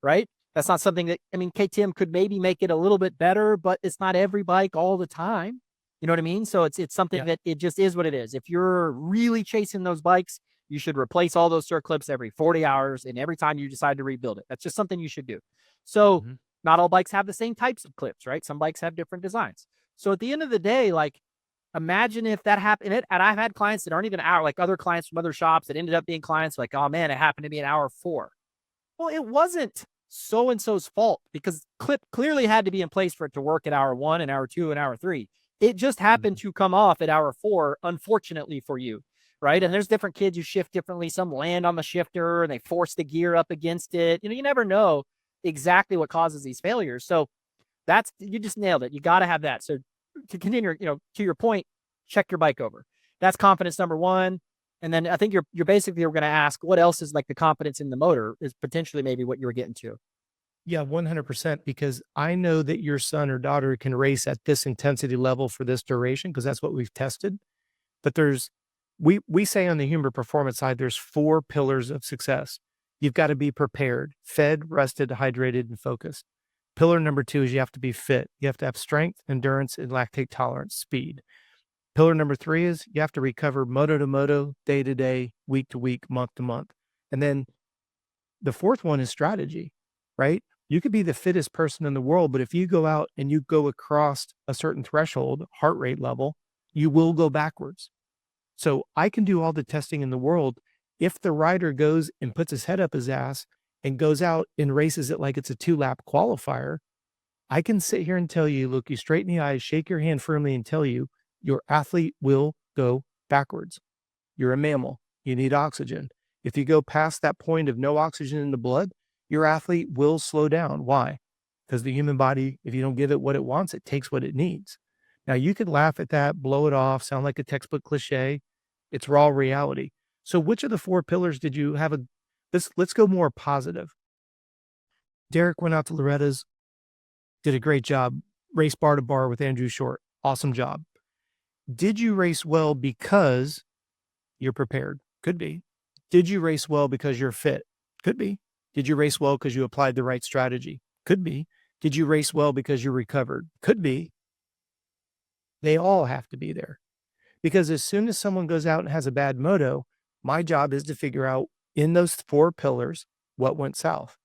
B: right? That's not something that, I mean, KTM could maybe make it a little bit better, but it's not every bike all the time. You know what I mean? So it's something
A: Yeah.
B: that it just is what it is. If you're really chasing those bikes, you should replace all those circlips every 40 hours and every time you decide to rebuild it. That's just something you should do. So
A: Mhm.
B: not all bikes have the same types of clips, right? Some bikes have different designs. So at the end of the day, like, imagine if that happened. And I've had clients that aren't even hour, like other clients from other shops that ended up being clients like, oh man, it happened to be an hour 4. Well, it wasn't so and so's fault because clip clearly had to be in place for it to work at hour 1 and hour 2 and hour 3. It just happened
A: Mhm.
B: to come off at hour 4, unfortunately for you, right? And there's different kids who shift differently. Some land on the shifter and they force the gear up against it. You never know exactly what causes these failures. So that's, you just nailed it. You got to have that. So to continue, to your point, check your bike over. That's confidence number 1. And then I think you're basically going to ask what else is like the confidence in the motor is potentially maybe what you were getting to.
A: Yeah, 100%, because I know that your son or daughter can race at this intensity level for this duration because that's what we've tested. But we say on the human performance side, there's 4 pillars of success. You've got to be prepared, fed, rested, hydrated, and focused. Pillar number 2 is you have to be fit. You have to have strength, endurance, and lactate tolerance, speed. Pillar number 3 is you have to recover moto to moto, day to day, week to week, month to month. And then the 4th one is strategy, right? You could be the fittest person in the world, but if you go out and you go across a certain threshold, heart rate level, you will go backwards. So I can do all the testing in the world. If the rider goes and puts his head up his ass and goes out and races it like it's a 2-lap qualifier, I can sit here and tell you, look you straight in the eyes, shake your hand firmly and tell you your athlete will go backwards. You're a mammal. You need oxygen. If you go past that point of no oxygen in the blood, your athlete will slow down. Why? Because the human body, if you don't give it what it wants, it takes what it needs. Now, you could laugh at that, blow it off, sound like a textbook cliche. It's raw reality. So, which of the 4 pillars did you have let's go more positive. Derek went out to Loretta's, did a great job, race bar to bar with Andrew Short. Awesome job. Did you race well because you're prepared? Could be. Did you race well because you're fit? Could be. Did you race well because you applied the right strategy? Could be. Did you race well because you recovered? Could be. They all have to be there. Because as soon as someone goes out and has a bad moto, my job is to figure out in those 4 pillars what went south.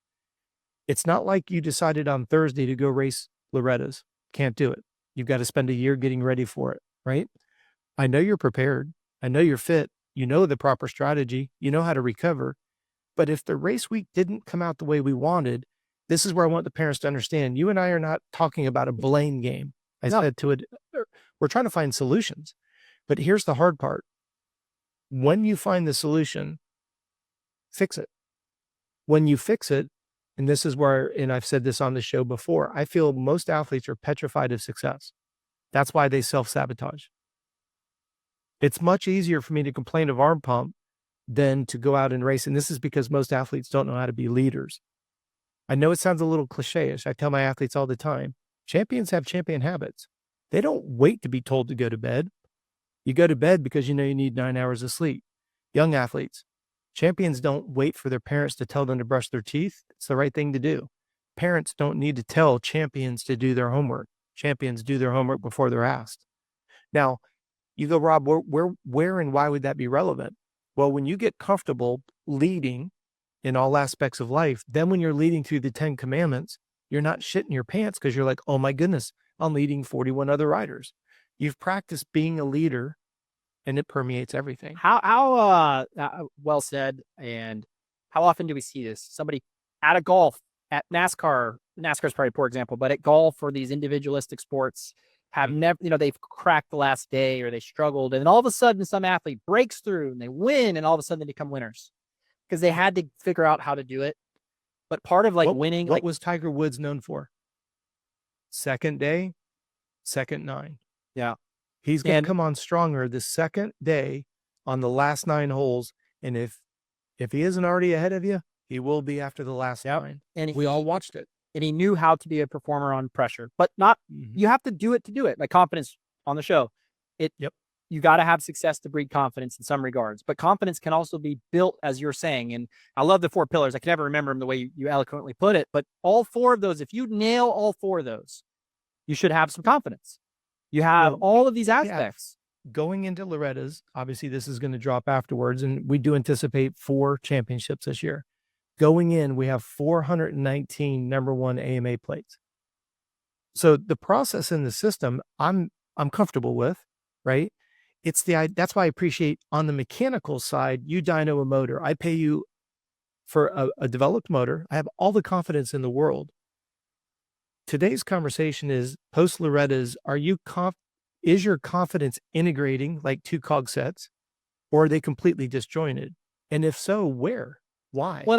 A: It's not like you decided on Thursday to go race Loretta's. Can't do it. You've got to spend a year getting ready for it, right? I know you're prepared. I know you're fit. You know the proper strategy. You know how to recover. But if the race week didn't come out the way we wanted, this is where I want the parents to understand. You and I are not talking about a blame game. I
B: No,
A: said to it, we're trying to find solutions. But here's the hard part. When you find the solution, fix it. When you fix it, and this is where, and I've said this on the show before, I feel most athletes are petrified of success. That's why they self-sabotage. It's much easier for me to complain of arm pump than to go out and race. And this is because most athletes don't know how to be leaders. I know it sounds a little cliche-ish. I tell my athletes all the time, champions have champion habits. They don't wait to be told to go to bed. You go to bed because you know you need 9 hours of sleep. Young athletes, champions don't wait for their parents to tell them to brush their teeth. It's the right thing to do. Parents don't need to tell champions to do their homework. Champions do their homework before they're asked. Now, you go, Rob, where and why would that be relevant? Well, when you get comfortable leading in all aspects of life, then when you're leading through the 10 commandments, you're not shitting your pants because you're like, oh my goodness, I'm leading 41 other riders. You've practiced being a leader and it permeates everything.
B: how well said. And how often do we see this? Somebody at a golf, at NASCAR. NASCAR is probably a poor example, but at golf or these individualistic sports have never, they've cracked the last day or they struggled. And then all of a sudden some athlete breaks through and they win. And all of a sudden they become winners because they had to figure out how to do it. But part of like winning,
A: What
B: like,
A: was Tiger Woods known for? Second day, second 9.
B: yeah.
A: He's going to
B: And
A: come on stronger the second day on the last 9 holes. And if he isn't already ahead of you, he will be after the last 9.
B: and
A: We all watched it.
B: and he knew how to be a performer on pressure, but not,
A: Mhm.
B: you have to do it to do it. Like confidence on the show. It,
A: Yep.
B: you got to have success to breed confidence in some regards, but confidence can also be built, as you're saying. And I love the 4 pillars. I can never remember them the way you eloquently put it, but all 4 of those, if you nail all 4 of those, you should have some confidence. You have all of these aspects.
A: Going into Loretta's, obviously this is going to drop afterwards, and we do anticipate 4 championships this year. Going in, we have 419 number 1 AMA plates. So the process in the system, I'm comfortable with, right? That's why I appreciate on the mechanical side, you dyno a motor. I pay you for a developed motor. I have all the confidence in the world. Today's conversation is post-Loretta's. Is your confidence integrating like 2 cog sets, or are they completely disjointed? And if so, where? Why?
B: Well,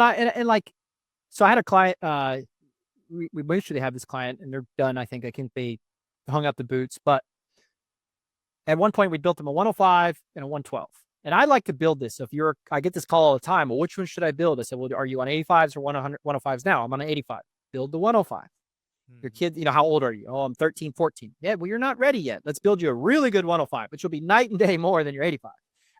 B: so I had a client, we basically have this client and they're done. I think they hung up the boots, but at one point we built them a 105 and a 112. And I like to build this. So I get this call all the time. Well, which one should I build? I said, well, are you on 85s or 105s now? I'm on an 85. Build the 105. Your kid, how old are you? Oh, I'm 13, 14. Yeah, well, you're not ready yet. Let's build you a really good 105, which will be night and day more than your 85.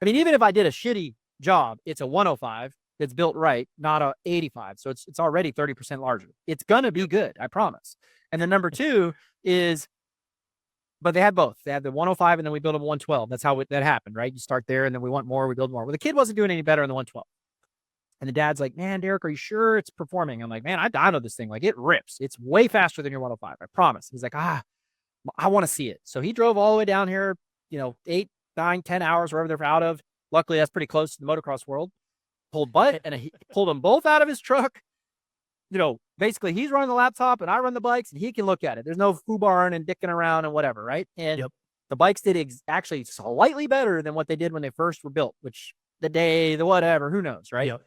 B: I mean, even if I did a shitty job, it's a 105 that's built right, not a 85. So it's already 30% larger. It's going to be good, I promise. And then number 2 is, but they had both. They had the 105 and then we built them a 112. That's how that happened, right? You start there and then we want more, we build more. Well, the kid wasn't doing any better in the 112. And the dad's like, man, Derek, are you sure it's performing? I'm like, man, I dynoed this thing. Like, it rips. It's way faster than your 105. I promise. He's like, I want to see it. So he drove all the way down here, 8, 9, 10 hours, wherever they're out of. Luckily, that's pretty close to the motocross world. Pulled butt, and he pulled them both out of his truck. Basically, he's running the laptop and I run the bikes, and he can look at it. There's no foobarring and dicking around and whatever, right? And the bikes did actually slightly better than what they did when they first were built, which the whatever, who knows, right?
A: Yep.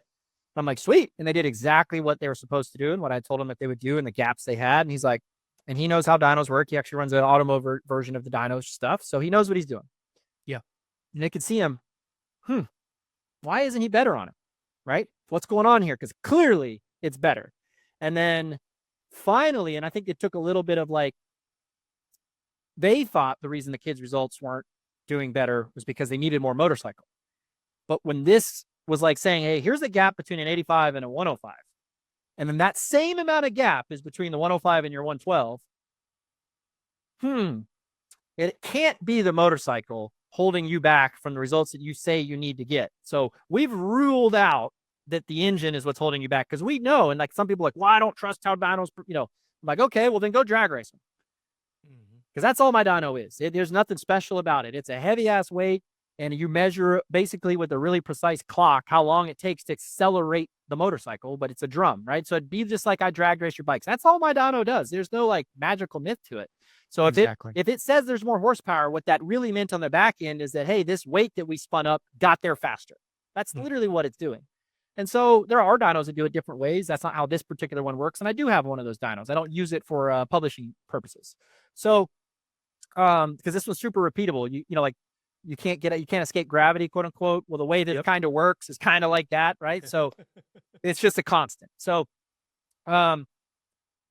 B: I'm like, sweet. And they did exactly what they were supposed to do and what I told them that they would do and the gaps they had. And he's like, and he knows how dynos work. He actually runs an automotive version of the dyno stuff. So he knows what he's doing.
A: Yeah.
B: And they could see him. Why isn't he better on it? Right? What's going on here? Because clearly it's better. And then finally, and I think it took a little bit of they thought the reason the kids' results weren't doing better was because they needed more motorcycle. But when this was like saying, hey, here's the gap between an 85 and a 105. And then that same amount of gap is between the 105 and your 112. It can't be the motorcycle holding you back from the results that you say you need to get. So we've ruled out that the engine is what's holding you back, because we know, and some people are like, well, I don't trust how dynos, I'm like, okay, well then go drag race them. Because that's all my dyno is. There's nothing special about it. It's a heavy ass weight. And you measure basically with a really precise clock how long it takes to accelerate the motorcycle, but it's a drum, right? So it'd be just like I drag race your bikes. That's all my dyno does. There's no magical myth to it. So if it says there's more horsepower, what that really meant on the back end is that, hey, this weight that we spun up got there faster. That's literally what it's doing. And so there are dynos that do it different ways. That's not how this particular one works. And I do have one of those dynos. I don't use it for publishing purposes. So, because this was super repeatable, you can't escape gravity, quote unquote. Well, the way that it kind of works is kind of like that, right? So it's just a constant. So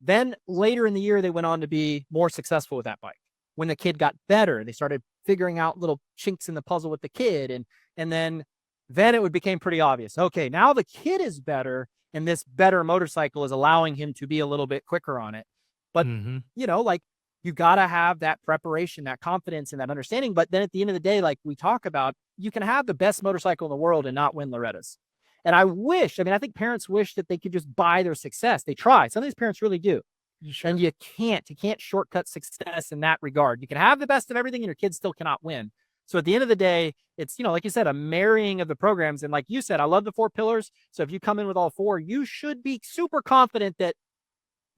B: then later in the year, they went on to be more successful with that bike. When the kid got better, they started figuring out little chinks in the puzzle with the kid. And then it became pretty obvious. Okay, now the kid is better, and this better motorcycle is allowing him to be a little bit quicker on it. But, you got to have that preparation, that confidence, and that understanding. But then at the end of the day, like we talk about, you can have the best motorcycle in the world and not win Loretta's. And I think parents wish that they could just buy their success. They try. Some of these parents really do. Sure. And you can't shortcut success in that regard. You can have the best of everything and your kids still cannot win. So at the end of the day, it's, like you said, a marrying of the programs. And like you said, I love the 4 pillars. So if you come in with all 4, you should be super confident that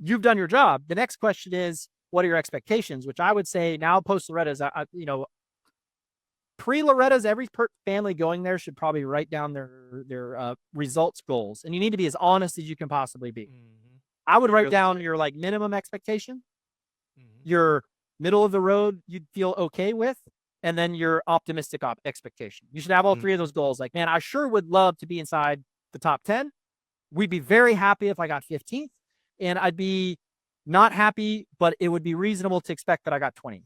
B: you've done your job. The next question is, what are your expectations? Which I would say now post-Loretta's, pre-Loretta's, every family going there should probably write down their results goals. And you need to be as honest as you can possibly be. I would write down your minimum expectation, your middle of the road you'd feel okay with, and then your optimistic expectation. You should have all 3 of those goals. Like, man, I sure would love to be inside the top 10. We'd be very happy if I got 15th, and I'd be not happy, but it would be reasonable to expect that I got 20th,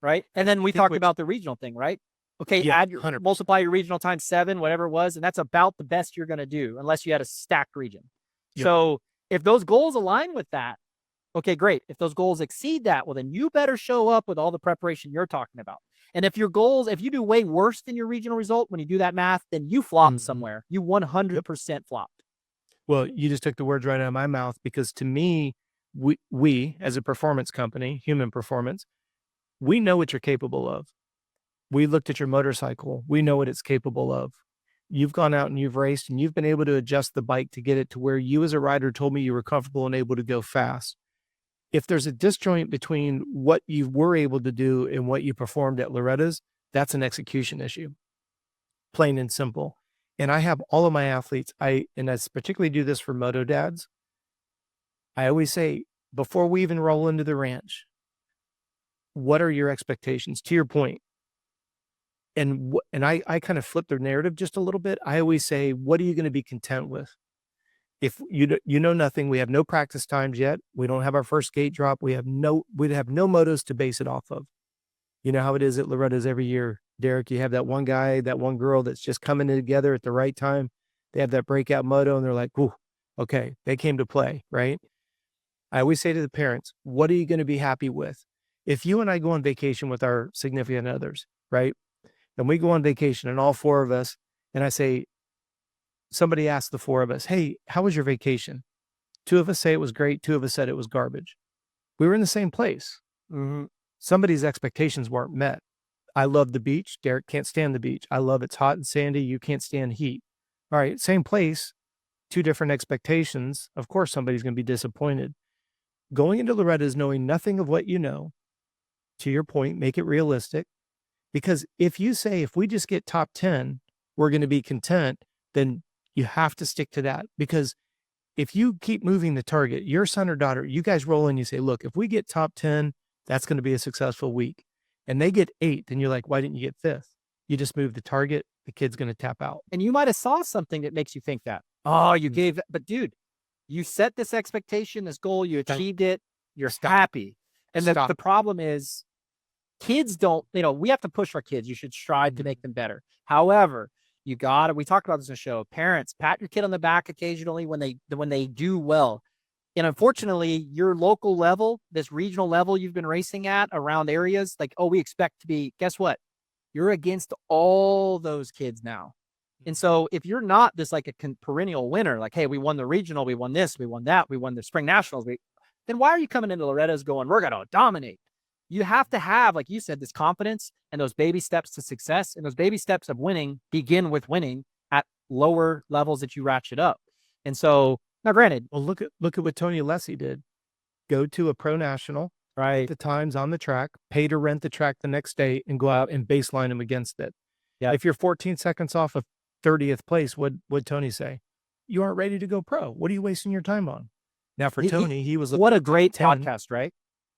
B: right? And then we talked about the regional thing, right? Okay,
A: Yeah,
B: add your
A: 100%.
B: multiply your regional times 7, whatever it was, and that's about the best you're going to do unless you had a stacked region.
A: Yep.
B: So if those goals align with that, okay, great. If those goals exceed that, well, then you better show up with all the preparation you're talking about. And if your goals, if you do way worse than your regional result when you do that math, then you flopped somewhere. You
A: Yep.
B: 100% flopped.
A: Well, you just took the words right out of my mouth because to me, we as a performance company, human performance, we know what you're capable of. We looked at your motorcycle. We know what it's capable of. You've gone out and you've raced and you've been able to adjust the bike to get it to where you as a rider told me you were comfortable and able to go fast. If there's a disjoint between what you were able to do and what you performed at Loretta's, that's an execution issue, plain and simple. And I have all of my athletes, and I particularly do this for moto dads. I always say, before we even roll into the ranch, what are your expectations? To your point, and I kind of flip the narrative just a little bit. I always say, what are you going to be content with? If you know nothing, we have no practice times yet. We don't have our first gate drop. We'd have no motos to base it off of. You know how it is at Loretta's every year, Derek. You have that one guy, that one girl that's just coming together at the right time. They have that breakout moto, and they're like, "Ooh, okay, they came to play." Right? I always say to the parents, "What are you going to be happy with?" If you and I go on vacation with our significant others, right? And we go on vacation, and all four of us, and I say, somebody asked the four of us, "Hey, how was your vacation?" Two of us say it was great. Two of us said it was garbage. We were in the same place. Somebody's expectations weren't met. I love the beach. Derek can't stand the beach. I love it's hot and sandy. You can't stand heat. All right, same place, two different expectations. Of course, somebody's going to be disappointed. Going into Loretta is knowing nothing of what you know. To your point, make it realistic. Because if you say, if we just get top 10, we're going to be content, then you have to stick to that. Because if you keep moving the target, your son or daughter, you guys roll in, you say, look, if we get top 10, that's going to be a successful week. And they get 8th, and you're like, why didn't you get 5th? You just moved the target, the kid's going to tap out.
B: And you might have saw something that makes you think that. Oh, you gave, but dude, you set this expectation, this goal, you achieved it, you're happy. And the problem is kids don't, we have to push our kids. You should strive to make them better. However, we talked about this in the show. Parents, pat your kid on the back occasionally when they do well. And unfortunately, your local level, this regional level you've been racing at around areas, like, oh, we expect to be, guess what? You're against all those kids now. And so if you're not this like a perennial winner, like, hey, we won the regional, we won this, we won that, we won the spring nationals, then why are you coming into Loretta's going, we're going to dominate? You have to have, like you said, this confidence and those baby steps to success. And those baby steps of winning begin with winning at lower levels that you ratchet up. And so, now granted,
A: well, look at what Tony Alessi did. Go to a pro national,
B: right?
A: The times on the track, pay to rent the track the next day, and go out and baseline them against it. Yeah. If you're 14 seconds off of 30th place, would Tony say? You aren't ready to go pro. What are you wasting your time on? Now for Tony, he was
B: what a great podcast, right?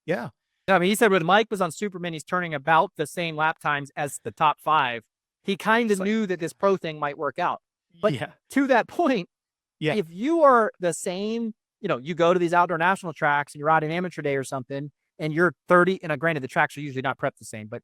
A: Yeah.
B: I mean, he said when Mike was on Superman, he's turning about the same lap times as the top 5. He kind of knew that this pro thing might work out. But to that point, if you are the same, you go to these outdoor national tracks and you're out an amateur day or something, and you're 30, and granted, the tracks are usually not prepped the same, but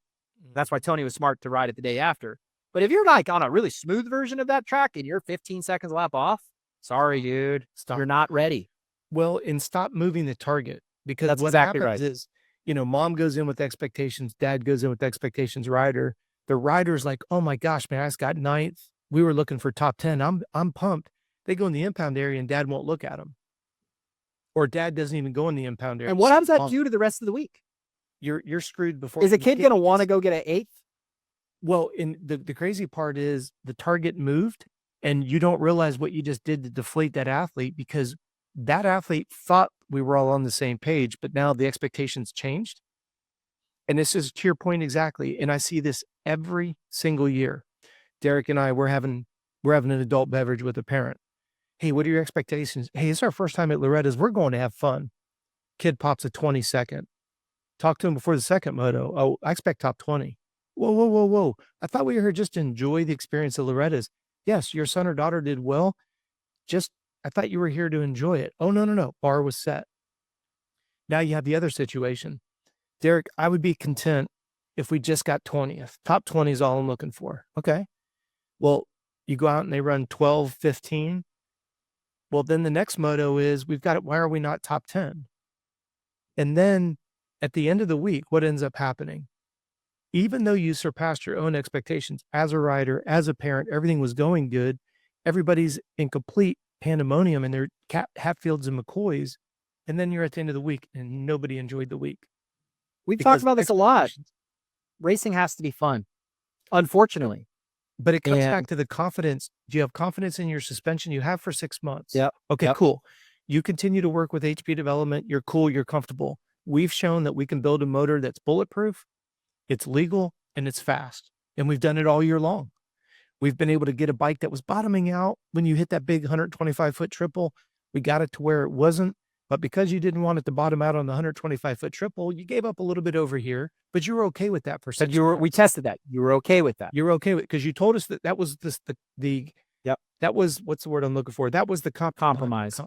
B: that's why Tony was smart to ride it the day after. But if you're like on a really smooth version of that track and you're 15 seconds a lap off, sorry, dude, you're not ready.
A: Well, and stop moving the target, because
B: that's
A: what
B: exactly
A: happens
B: right.
A: is, mom goes in with expectations, dad goes in with expectations, rider. The rider's like, oh my gosh, man, I just got 9th. We were looking for top 10. I'm pumped. They go in the impound area and dad won't look at them. Or dad doesn't even go in the impound area.
B: And what does that do to the rest of the week?
A: You're screwed before.
B: Is a kid going to want to go get an 8th?
A: Well, and the crazy part is the target moved and you don't realize what you just did to deflate that athlete, because that athlete thought we were all on the same page, but now the expectations changed. And this is to your point exactly. And I see this every single year. Derek and I, we're having an adult beverage with a parent. Hey, what are your expectations? Hey, it's our first time at Loretta's. We're going to have fun. Kid pops a 22nd. Talk to him before the second moto. Oh, I expect top 20. Whoa, whoa, whoa, whoa. I thought we were here just to enjoy the experience of Loretta's. Yes, your son or daughter did well. I thought you were here to enjoy it. Oh, no. Bar was set. Now you have the other situation. Derek, I would be content if we just got 20th? Top 20 is all I'm looking for. Okay. Well, you go out and they run 12, 15. Well, then the next moto is we've got it. Why are we not top 10? And then at the end of the week, what ends up happening? Even though you surpassed your own expectations as a rider, as a parent, everything was going good. Everybody's in complete pandemonium and they're Hatfields and McCoys. And then you're at the end of the week and nobody enjoyed the week.
B: We've talked about this a lot.
A: Expectations.
B: Racing has to be fun, unfortunately.
A: But it comes
B: And-
A: back to the confidence. Do you have confidence in your suspension you have for 6 months?
B: Yep.
A: Okay,
B: Yep.
A: cool. You continue to work with HP development. You're cool. You're comfortable. We've shown that we can build a motor that's bulletproof, it's legal, and it's fast. And we've done it all year long. We've been able to get a bike that was bottoming out when you hit that big 125-foot triple. We got it to where it wasn't. But because you didn't want it to bottom out on the 125-foot triple, you gave up a little bit over here, but you were okay with that for 6 months.
B: We tested that. You were okay with that.
A: You're okay with it because you told us that that was
B: Yep.
A: That was, what's the word I'm looking for? That was the
B: Compromise.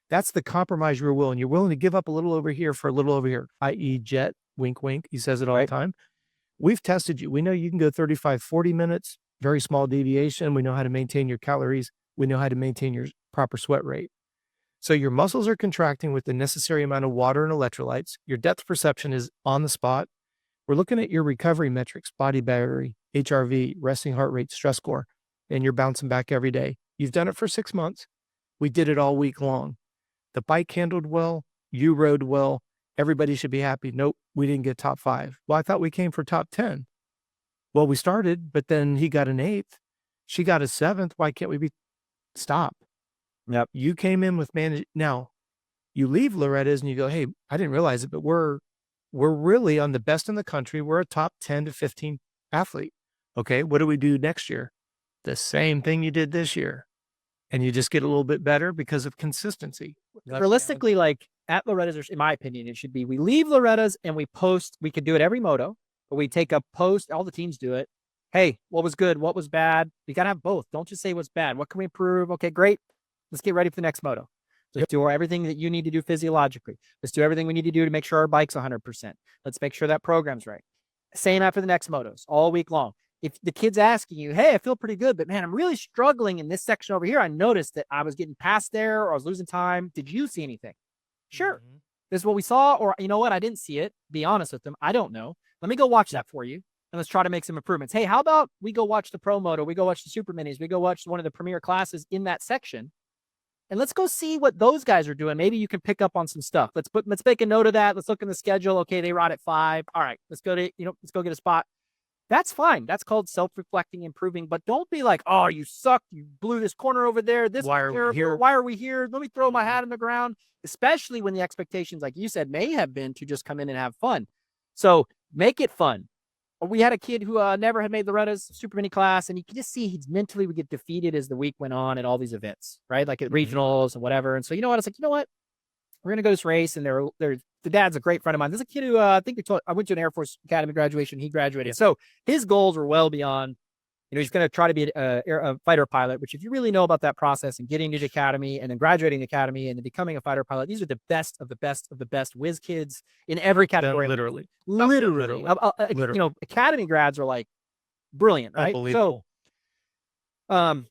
A: That's the compromise you're willing. You're willing to give up a little over here for a little over here, i.e. jet, wink, wink. He says it all the time. We've tested you. We know you can go 35, 40 minutes, very small deviation. We know how to maintain your calories. We know how to maintain your proper sweat rate. So your muscles are contracting with the necessary amount of water and electrolytes. Your depth perception is on the spot. We're looking at your recovery metrics, body battery, HRV, resting heart rate, stress score, and you're bouncing back every day. You've done it for 6 months. We did it all week long. The bike handled well. You rode well. Everybody should be happy. Nope, we didn't get top 5. Well, I thought we came for top 10. Well, we started, but then he got an 8th. She got a 7th. Why can't we be? Stop.
B: Yep.
A: You came in with now you leave Loretta's and you go, hey, I didn't realize it, but we're really on the best in the country. We're a top 10 to 15 athlete. Okay. What do we do next year? The same thing you did this year. And you just get a little bit better because of consistency.
B: Realistically, like at Loretta's, in my opinion, it should be we leave Loretta's and we post. We could do it every moto, but we take a post. All the teams do it. Hey, what was good? What was bad? You got to have both. Don't just say what's bad. What can we improve? Okay, great. Let's get ready for the next moto. Let's do everything that you need to do physiologically. Let's do everything we need to do to make sure our bike's 100%. Let's make sure that program's right. Same after the next motos all week long. If the kid's asking you, hey, I feel pretty good, but man, I'm really struggling in this section over here. I noticed that I was getting past there or I was losing time. Did you see anything? Sure.
A: Mm-hmm.
B: This is what we saw. Or you know what? I didn't see it. Be honest with them. I don't know. Let me go watch that for you. And let's try to make some improvements. Hey, how about we go watch the Pro Moto? We go watch the Super Minis. We go watch one of the premier classes in that section. And let's go see what those guys are doing. Maybe you can pick up on some stuff. Let's make a note of that. Let's look in the schedule. Okay, they ride at 5. All right, let's go get a spot. That's fine. That's called self-reflecting, improving. But don't be like, oh, you sucked. You blew this corner over there.
A: Why are we here?
B: Why are we here? Let me throw my hat in the ground. Especially when the expectations, like you said, may have been to just come in and have fun. So make it fun. We had a kid who never had made Loretta's super mini class, and you can just see he's mentally would get defeated as the week went on at all these events, right? Like at regionals and whatever. And so, you know what? It's like, you know what? We're going to go to this race, and the dad's a great friend of mine. There's a kid who I went to an Air Force Academy graduation. He graduated. Yeah. So his goals were well beyond, he's going to try to be a fighter pilot, which if you really know about that process and getting to the academy and then graduating the academy and then becoming a fighter pilot, these are the best of the best of the best whiz kids in every category.
A: Literally.
B: Academy grads are like brilliant, right? So, but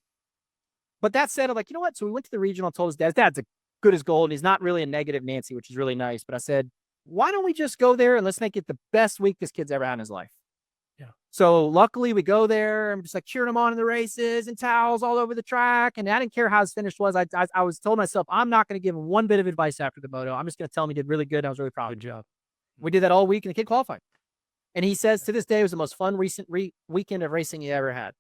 B: that said, I'm like, you know what? So we went to the regional, told his dad's a good as gold. And he's not really a negative Nancy, which is really nice. But I said, why don't we just go there and let's make it the best week this kid's ever had in his life?
A: Yeah.
B: So luckily we go there. I'm just like cheering him on in the races and towels all over the track. And I didn't care how his finish was. I was told myself, I'm not going to give him one bit of advice after the moto. I'm just going to tell him he did really good. I was really proud.
A: Good job.
B: We did that all week and the kid qualified. And he says to this day, it was the most fun recent weekend of racing he ever had.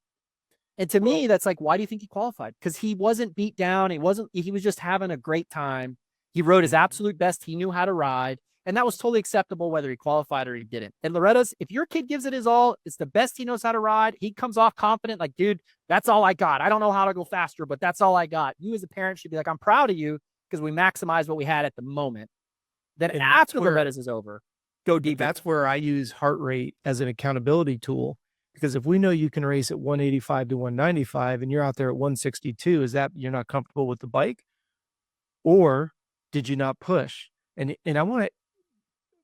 B: And to me, that's like, why do you think he qualified? Because he wasn't beat down. He was just having a great time. He rode his absolute best. He knew how to ride. And that was totally acceptable whether he qualified or he didn't. And Loretta's, if your kid gives it his all, it's the best he knows how to ride. He comes off confident, like, dude, that's all I got. I don't know how to go faster, but that's all I got. You as a parent should be like, I'm proud of you because we maximized what we had at the moment. Then after Loretta's is over, go deep.
A: That's where I use heart rate as an accountability tool. Because if we know you can race at 185 to 195 and you're out there at 162, is that you're not comfortable with the bike? Or did you not push? And I want to,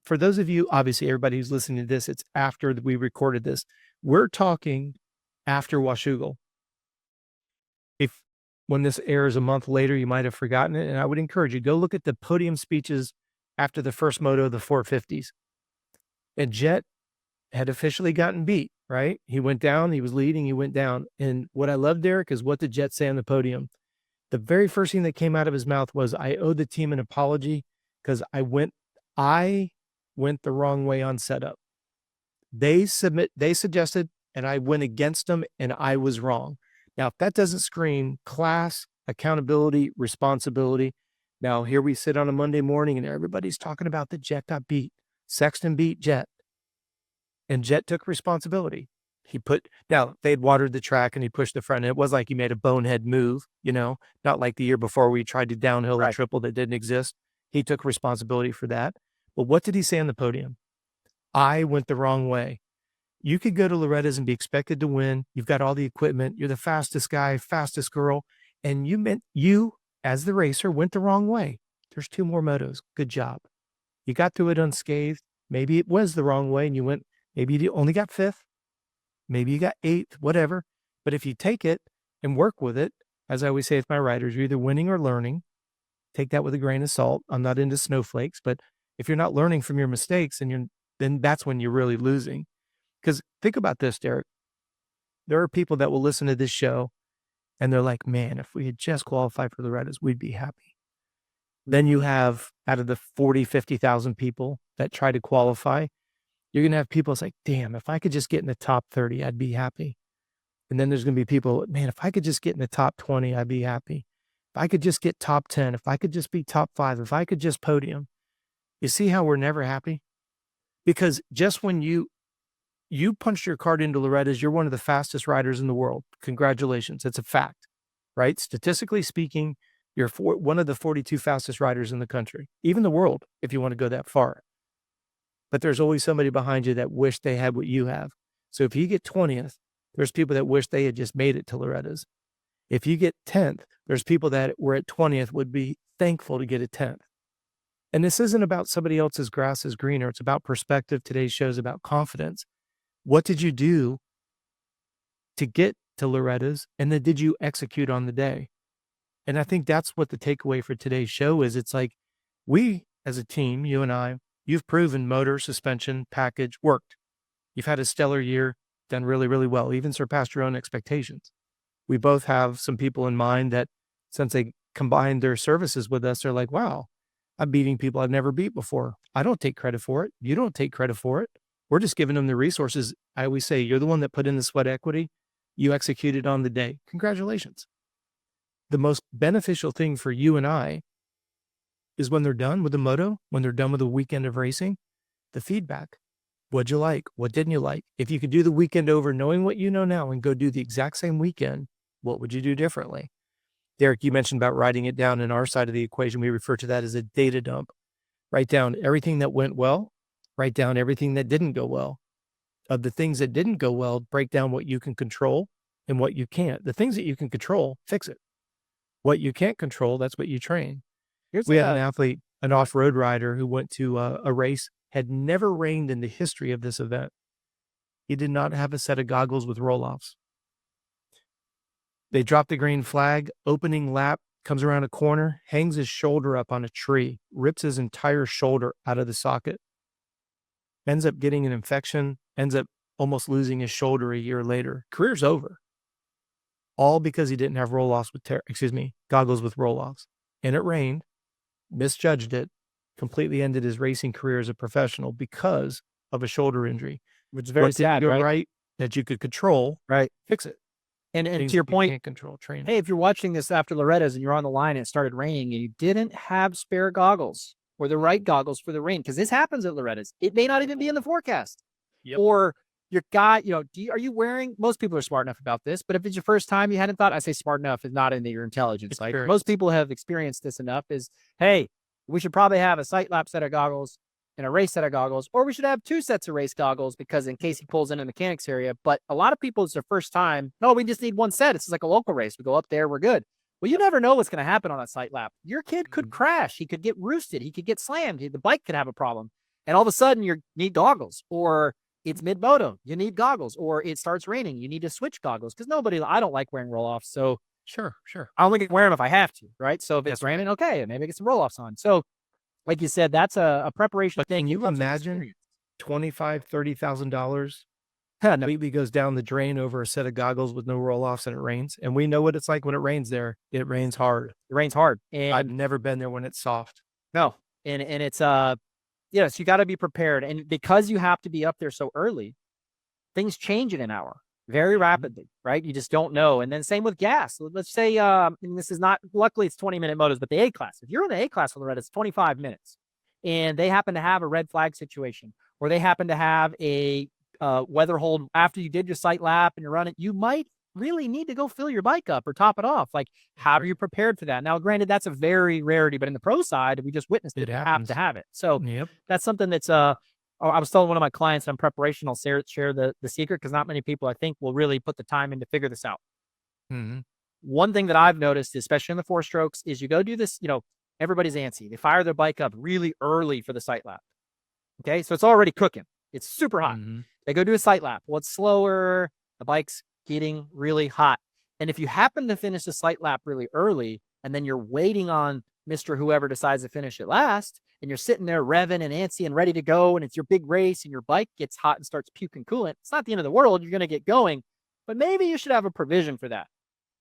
A: for those of you, obviously everybody who's listening to this, it's after we recorded this. We're talking after Washougal. If when this airs a month later, you might have forgotten it. And I would encourage you, go look at the podium speeches after the first moto of the 450s. And Jet had officially gotten beat, right? He went down, he was leading, he went down. And what I love, Derek, is what did Jet say on the podium? The very first thing that came out of his mouth was, I owe the team an apology because I went the wrong way on setup. They suggested, and I went against them, and I was wrong. Now, if that doesn't scream class, accountability, responsibility, now here we sit on a Monday morning and everybody's talking about the Jet got beat. Sexton beat Jet. And Jet took responsibility. Now they'd watered the track and he pushed the front. And it was like he made a bonehead move, not like the year before we tried to downhill a triple that didn't exist. He took responsibility for that. But what did he say on the podium? I went the wrong way. You could go to Loretta's and be expected to win. You've got all the equipment. You're the fastest guy, fastest girl. And you, as the racer, went the wrong way. There's 2 more motos. Good job. You got through it unscathed. Maybe it was the wrong way and you went, maybe you only got 5th. Maybe you got 8th, whatever. But if you take it and work with it, as I always say with my riders, you're either winning or learning. Take that with a grain of salt. I'm not into snowflakes, but if you're not learning from your mistakes, then that's when you're really losing. Because think about this, Derek. There are people that will listen to this show and they're like, man, if we had just qualified for Loretta's, we'd be happy. Then you have, out of the 40, 50,000 people that try to qualify, you're going to have people that's like, damn, if I could just get in the top 30, I'd be happy. And then there's going to be people, man, if I could just get in the top 20, I'd be happy. If I could just get top 10, if I could just be top 5, if I could just podium. You see how we're never happy? Because just when you punched your card into Loretta's, you're one of the fastest riders in the world. Congratulations. It's a fact, right? Statistically speaking, you're one of the 42 fastest riders in the country, even the world, if you want to go that far. But there's always somebody behind you that wish they had what you have. So if you get 20th, there's people that wish they had just made it to Loretta's. If you get 10th, there's people that were at 20th would be thankful to get a 10th. And this isn't about somebody else's grass is greener. It's about perspective. Today's show is about confidence. What did you do to get to Loretta's? And then did you execute on the day? And I think that's what the takeaway for today's show is. It's like, we as a team, you and I, you've proven motor, suspension, package worked. You've had a stellar year, done really, really well, even surpassed your own expectations. We both have some people in mind that since they combined their services with us, they're like, wow, I'm beating people I've never beat before. I don't take credit for it. You don't take credit for it. We're just giving them the resources. I always say, you're the one that put in the sweat equity. You executed on the day. Congratulations. The most beneficial thing for you and I is when they're done with the moto, when they're done with the weekend of racing, the feedback. What'd you like? What didn't you like? If you could do the weekend over knowing what you know now and go do the exact same weekend, what would you do differently? Derek, you mentioned about writing it down in our side of the equation. We refer to that as a data dump. Write down everything that went well, write down everything that didn't go well. Of the things that didn't go well, break down what you can control and what you can't. The things that you can control, fix it. What you can't control, that's what you train. We had an athlete, an off-road rider who went to a race, had never rained in the history of this event. He did not have a set of goggles with roll-offs. They dropped the green flag, opening lap, comes around a corner, hangs his shoulder up on a tree, rips his entire shoulder out of the socket, ends up getting an infection, ends up almost losing his shoulder a year later. Career's over. All because he didn't have goggles with roll-offs. And it rained, misjudged it, completely ended his racing career as a professional because of a shoulder injury.
B: Which is very sad,
A: right? That you could control,
B: right?
A: Fix it.
B: And to your point,
A: can't control, train.
B: Hey, if you're watching this after Loretta's and you're on the line and it started raining and you didn't have spare goggles or the right goggles for the rain, because this happens at Loretta's, it may not even be in the forecast.
A: Yep.
B: Or your guy, are you wearing, most people are smart enough about this, but if it's your first time, you hadn't thought, I say smart enough is not into your intelligence. Like most people have experienced this enough is, hey, we should probably have a sight lap set of goggles and a race set of goggles, or we should have 2 sets of race goggles because in case he pulls in a mechanics area. But a lot of people, it's their first time. No, we just need 1 set. It's like a local race. We go up there, we're good. Well, you never know what's going to happen on that sight lap. Your kid could crash. He could get roosted. He could get slammed. The bike could have a problem. And all of a sudden you need goggles, or it's mid-moto, you need goggles, or it starts raining, you need to switch goggles. Because I don't like wearing roll-offs. So
A: Sure.
B: I only wear them if I have to, right? So if it's
A: That's right.
B: raining, okay, maybe get some roll-offs on. So like you said, that's a preparation
A: But
B: thing.
A: can
B: It
A: you
B: comes with
A: imagine
B: experience.
A: $25,000, $30,000
B: No,
A: completely goes down the drain over a set of goggles with no roll-offs and it rains? And we know what it's like when it rains there. It rains hard.
B: it rains hard.
A: I've
B: And
A: never been there when it's soft.
B: no, and it's yes, you got to be prepared. And because you have to be up there so early, things change in an hour very rapidly, right? You just don't know. And then same with gas. Let's say, and this is not, luckily it's 20-minute motos, but the A class, if you're in the A class on Loretta, it's 25 minutes and they happen to have a red flag situation, or they happen to have a weather hold after you did your sight lap and you're running, you might really need to go fill your bike up or top it off. Like, how are you prepared for that? Now, granted, that's a very rarity, but in the pro side, we just witnessed it.
A: It
B: You have to
A: happens.
B: have it. So
A: Yep.
B: that's something that's I was telling one of my clients in preparation, I'll share the secret, because not many people, I think, will really put the time in to figure this out.
A: Mhm.
B: One thing that I've noticed, especially in the 4 strokes, is you go do this, everybody's antsy. They fire their bike up really early for the sight lap. Okay. So it's already cooking. It's super hot.
A: Mhm.
B: They go do a sight lap. Well, it's slower. The bike's getting really hot. And if you happen to finish the sight lap really early, and then you're waiting on Mr. Whoever decides to finish it last, and you're sitting there revving and antsy and ready to go, and it's your big race, and your bike gets hot and starts puking coolant, it's not the end of the world. You're going to get going, but maybe you should have a provision for that.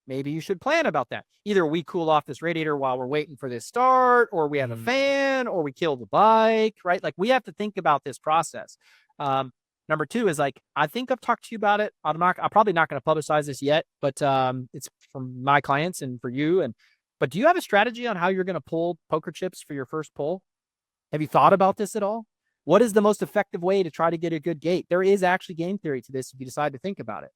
B: Maybe you should plan about that. Either we cool off this radiator while we're waiting for this start, or we have a fan, or we kill the bike, right? Like, we have to think about this process. Number two is, like, I think I've talked to you about it. I'm probably not going to publicize this yet, but it's from my clients and for you. But do you have a strategy on how you're going to pull poker chips for your first pull? Have you thought about this at all? What is the most effective way to try to get a good gate? There is actually game theory to this if you decide to think about it.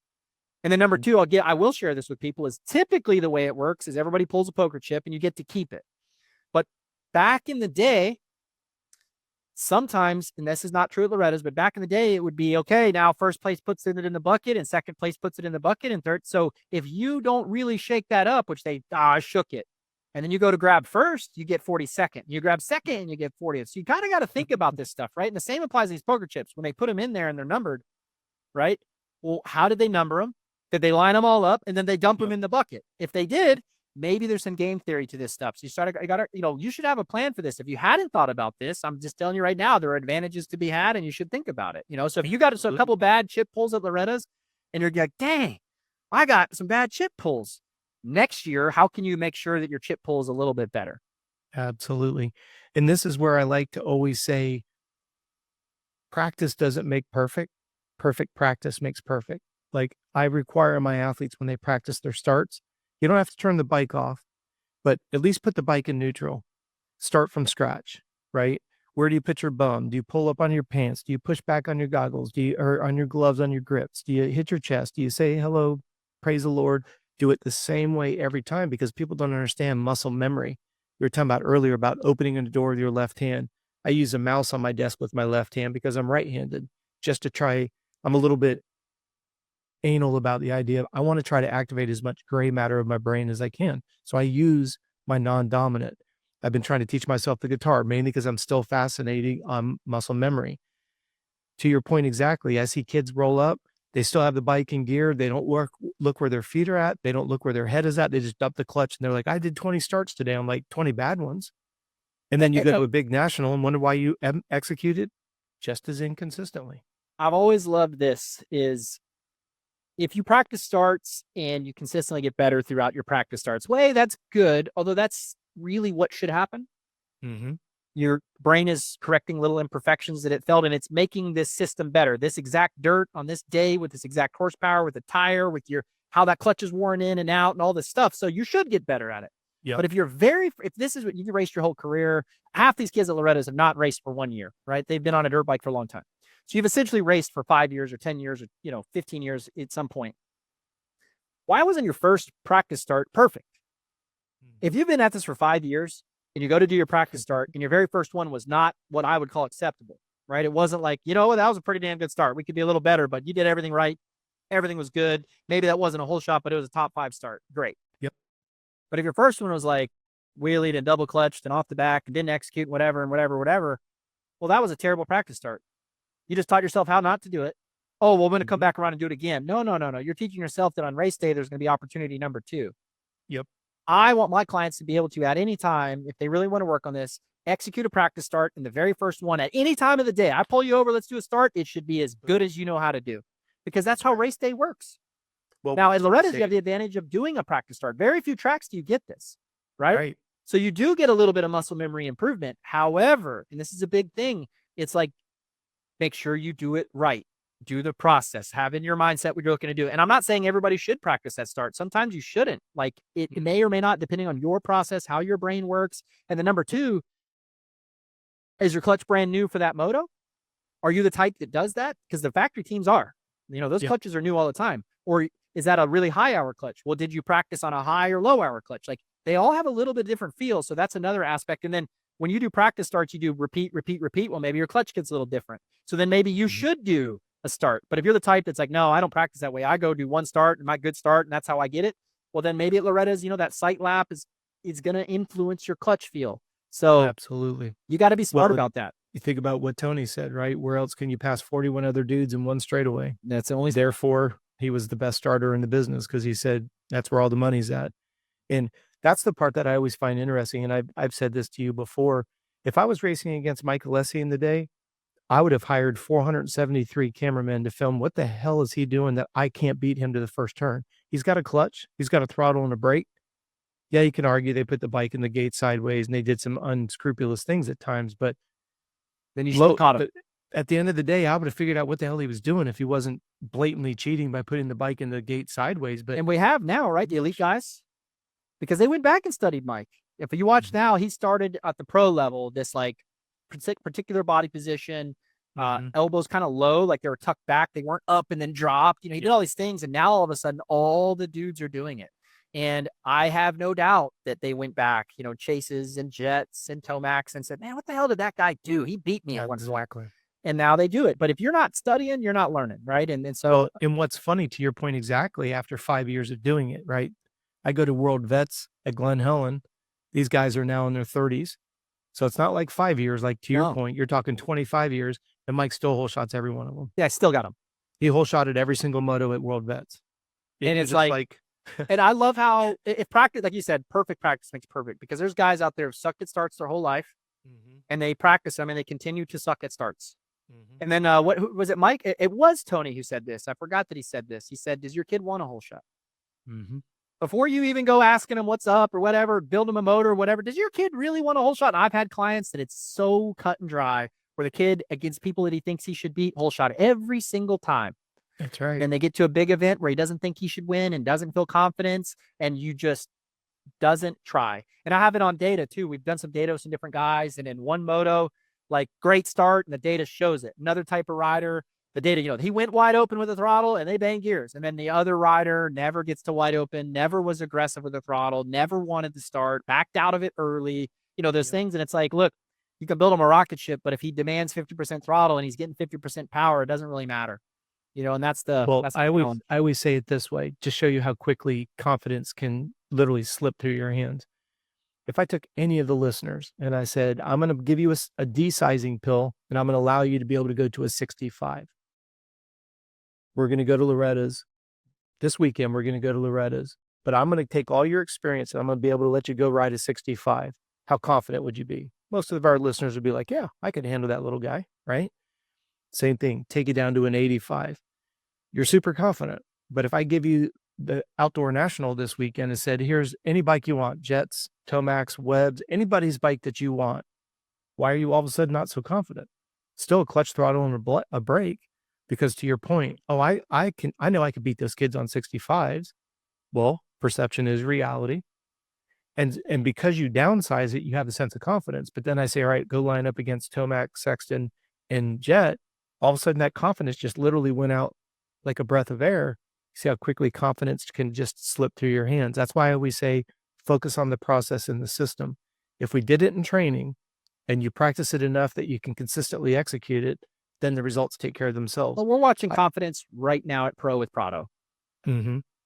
B: And then number two, I will share this with people, is typically the way it works is everybody pulls a poker chip and you get to keep it. But back in the day, sometimes, and this is not true at Loretta's, but back in the day, it would be, okay, now first place puts it in the bucket and second place puts it in the bucket and third. So if you don't really shake that up, which I shook it, and then you go to grab first, you get 42nd. You grab second and you get 40th. So you kind of got to think about this stuff, right? And the same applies to these poker chips. When they put them in there and they're numbered, right? Well, how did they number them? Did they line them all up and then they dump them in the bucket? If they did, maybe there's some game theory to this stuff. So you should have a plan for this. If you hadn't thought about this, I'm just telling you right now, there are advantages to be had and you should think about it. So if you got a couple bad chip pulls at Loretta's and you're like, dang, I got some bad chip pulls. Next year, how can you make sure that your chip pull is a little bit better?
A: Absolutely. And this is where I like to always say, practice doesn't make perfect. Perfect practice makes perfect. Like, I require my athletes when they practice their starts, you don't have to turn the bike off, but at least put the bike in neutral. Start from scratch, right? Where do you put your bum? Do you pull up on your pants? Do you push back on your goggles? Or on your gloves, on your grips? Do you hit your chest? Do you say hello, praise the Lord? Do it the same way every time, because people don't understand muscle memory. We were talking about earlier about opening a door with your left hand. I use a mouse on my desk with my left hand because I'm right-handed, just to try. I'm a little bit anal about the idea of, I want to try to activate as much gray matter of my brain as I can. So I use my non-dominant. I've been trying to teach myself the guitar, mainly because I'm still fascinated on muscle memory. To your point exactly, I see kids roll up, they still have the bike in gear. They don't look where their feet are at. They don't look where their head is at. They just dump the clutch and they're like, I did 20 starts today. I'm like, 20 bad ones. And then you go to a big national and wonder why you executed just as inconsistently.
B: I've always loved this, is if you practice starts and you consistently get better throughout your practice starts, that's good. Although that's really what should happen.
A: Mm-hmm.
B: Your brain is correcting little imperfections that it felt, and it's making this system better. This exact dirt on this day with this exact horsepower, with the tire, with how that clutch is worn in and out and all this stuff. So you should get better at it. Yep. But if this is what you raced your whole career, half these kids at Loretta's have not raced for 1 year, right? They've been on a dirt bike for a long time. So you've essentially raced for 5 years or 10 years or 15 years at some point. Why wasn't your first practice start perfect? If you've been at this for 5 years and you go to do your practice start and your very first one was not what I would call acceptable, right? It wasn't like, that was a pretty damn good start. We could be a little better, but you did everything right. Everything was good. Maybe that wasn't a whole shot, but it was a top 5 start. Great.
A: Yep.
B: But if your first one was like wheelied and double clutched and off the back and didn't execute whatever, Well, that was a terrible practice start. You just taught yourself how not to do it. Oh, well, I'm going to come back around and do it again. No. You're teaching yourself that on race day, there's going to be opportunity number 2.
A: Yep.
B: I want my clients to be able to, at any time, if they really want to work on this, execute a practice start in the very first one at any time of the day. I pull you over, let's do a start. It should be as good as you know how to do, because that's how race day works. Well, now at Loretta's, you have the advantage of doing a practice start. Very few tracks do you get this, right?
A: Right.
B: So you do get a little bit of muscle memory improvement. However, and this is a big thing, it's like, make sure you do it right. Do the process, have in your mindset what you're looking to do. And I'm not saying everybody should practice that start. Sometimes you shouldn't. Like it may or may not, depending on your process, how your brain works. And then number 2, is your clutch brand new for that moto? Are you the type that does that? Because the factory teams are, those clutches are new all the time. Or is that a really high hour clutch? Well, did you practice on a high or low hour clutch? Like they all have a little bit different feel. So that's another aspect. And then when you do practice starts, you do repeat. Well, maybe your clutch gets a little different. So then maybe you should do a start. But if you're the type that's like, no, I don't practice that way. I go do one start and my good start, and that's how I get it. Well, then maybe at Loretta's, that sight lap is going to influence your clutch feel. So
A: absolutely,
B: you got to be smart about that.
A: You think about what Tony said, right? Where else can you pass 41 other dudes in one straightaway?
B: That's the only.
A: Therefore, he was the best starter in the business, because he said that's where all the money's at. And that's the part that I always find interesting. And I've said this to you before. If I was racing against Mike Alessi in the day, I would have hired 473 cameramen to film what the hell is he doing that I can't beat him to the first turn. He's got a clutch. He's got a throttle and a brake. Yeah, you can argue they put the bike in the gate sideways and they did some unscrupulous things at times, but
B: then you should have caught him.
A: At the end of the day, I would have figured out what the hell he was doing if he wasn't blatantly cheating by putting the bike in the gate sideways.
B: And we have now, right, the elite guys, because they went back and studied Mike. If you watch now, he started at the pro level, this like particular body position, elbows kind of low, like they were tucked back. They weren't up and then dropped. He did all these things. And now all of a sudden, all the dudes are doing it. And I have no doubt that they went back, Chases and Jets and Tomacs, and said, man, what the hell did that guy do? He beat me at one point. And now they do it. But if you're not studying, you're not learning, right? And so,
A: and what's funny, to your point exactly, after 5 years of doing it, right? I go to World Vets at Glen Helen. These guys are now in their 30s. So it's not like 5 years, like to your point, you're talking 25 years, and Mike still whole shots every one of them.
B: Yeah, I still got him.
A: He whole shotted every single moto at World Vets.
B: And it's like and I love how, if practice, like you said, perfect practice makes perfect, because there's guys out there who sucked at starts their whole life, and they practice them and they continue to suck at starts. And then who was it, Mike? It was Tony who said this. I forgot that he said this. He said, does your kid want a whole shot? Before you even go asking him what's up or whatever, build him a motor or whatever, does your kid really want a whole shot? And I've had clients that it's so cut and dry, where the kid, against people that he thinks he should beat, whole shot every single time.
A: That's right.
B: And they get to a big event where he doesn't think he should win and doesn't feel confidence, and you just doesn't try. And I have it on data too. We've done some data with some different guys, and in one moto, like great start, and the data shows it. Another type of rider, the data, he went wide open with the throttle and they bang gears. And then the other rider never gets to wide open, never was aggressive with the throttle, never wanted to start, backed out of it early. Those things. And it's like, look, you can build him a rocket ship, but if he demands 50% throttle and he's getting 50% power, it doesn't really matter. And that's the,
A: well,
B: that's
A: I always say it this way, to show you how quickly confidence can literally slip through your hands. If I took any of the listeners and I said, I'm going to give you a desizing pill, and I'm going to allow you to be able to go to a 65. We're going to go to Loretta's this weekend. We're going to go to Loretta's, but I'm going to take all your experience and I'm going to be able to let you go ride a 65. How confident would you be? Most of our listeners would be like, yeah, I could handle that little guy, right? Same thing. Take it down to an 85. You're super confident. But if I give you the Outdoor National this weekend and said, here's any bike you want, Jets, Tomacs, Webbs, anybody's bike that you want, why are you all of a sudden not so confident? Still a clutch, throttle, and a brake. Because to your point, I know I could beat those kids on 65s. Well, perception is reality. And because you downsize it, you have a sense of confidence. But then I say, all right, go line up against Tomac, Sexton, and Jet. All of a sudden that confidence just literally went out like a breath of air. See how quickly confidence can just slip through your hands. That's why I always say, focus on the process in the system. If we did it in training and you practice it enough that you can consistently execute it, then the results take care of themselves.
B: Well, we're watching confidence right now at Pro with Prado.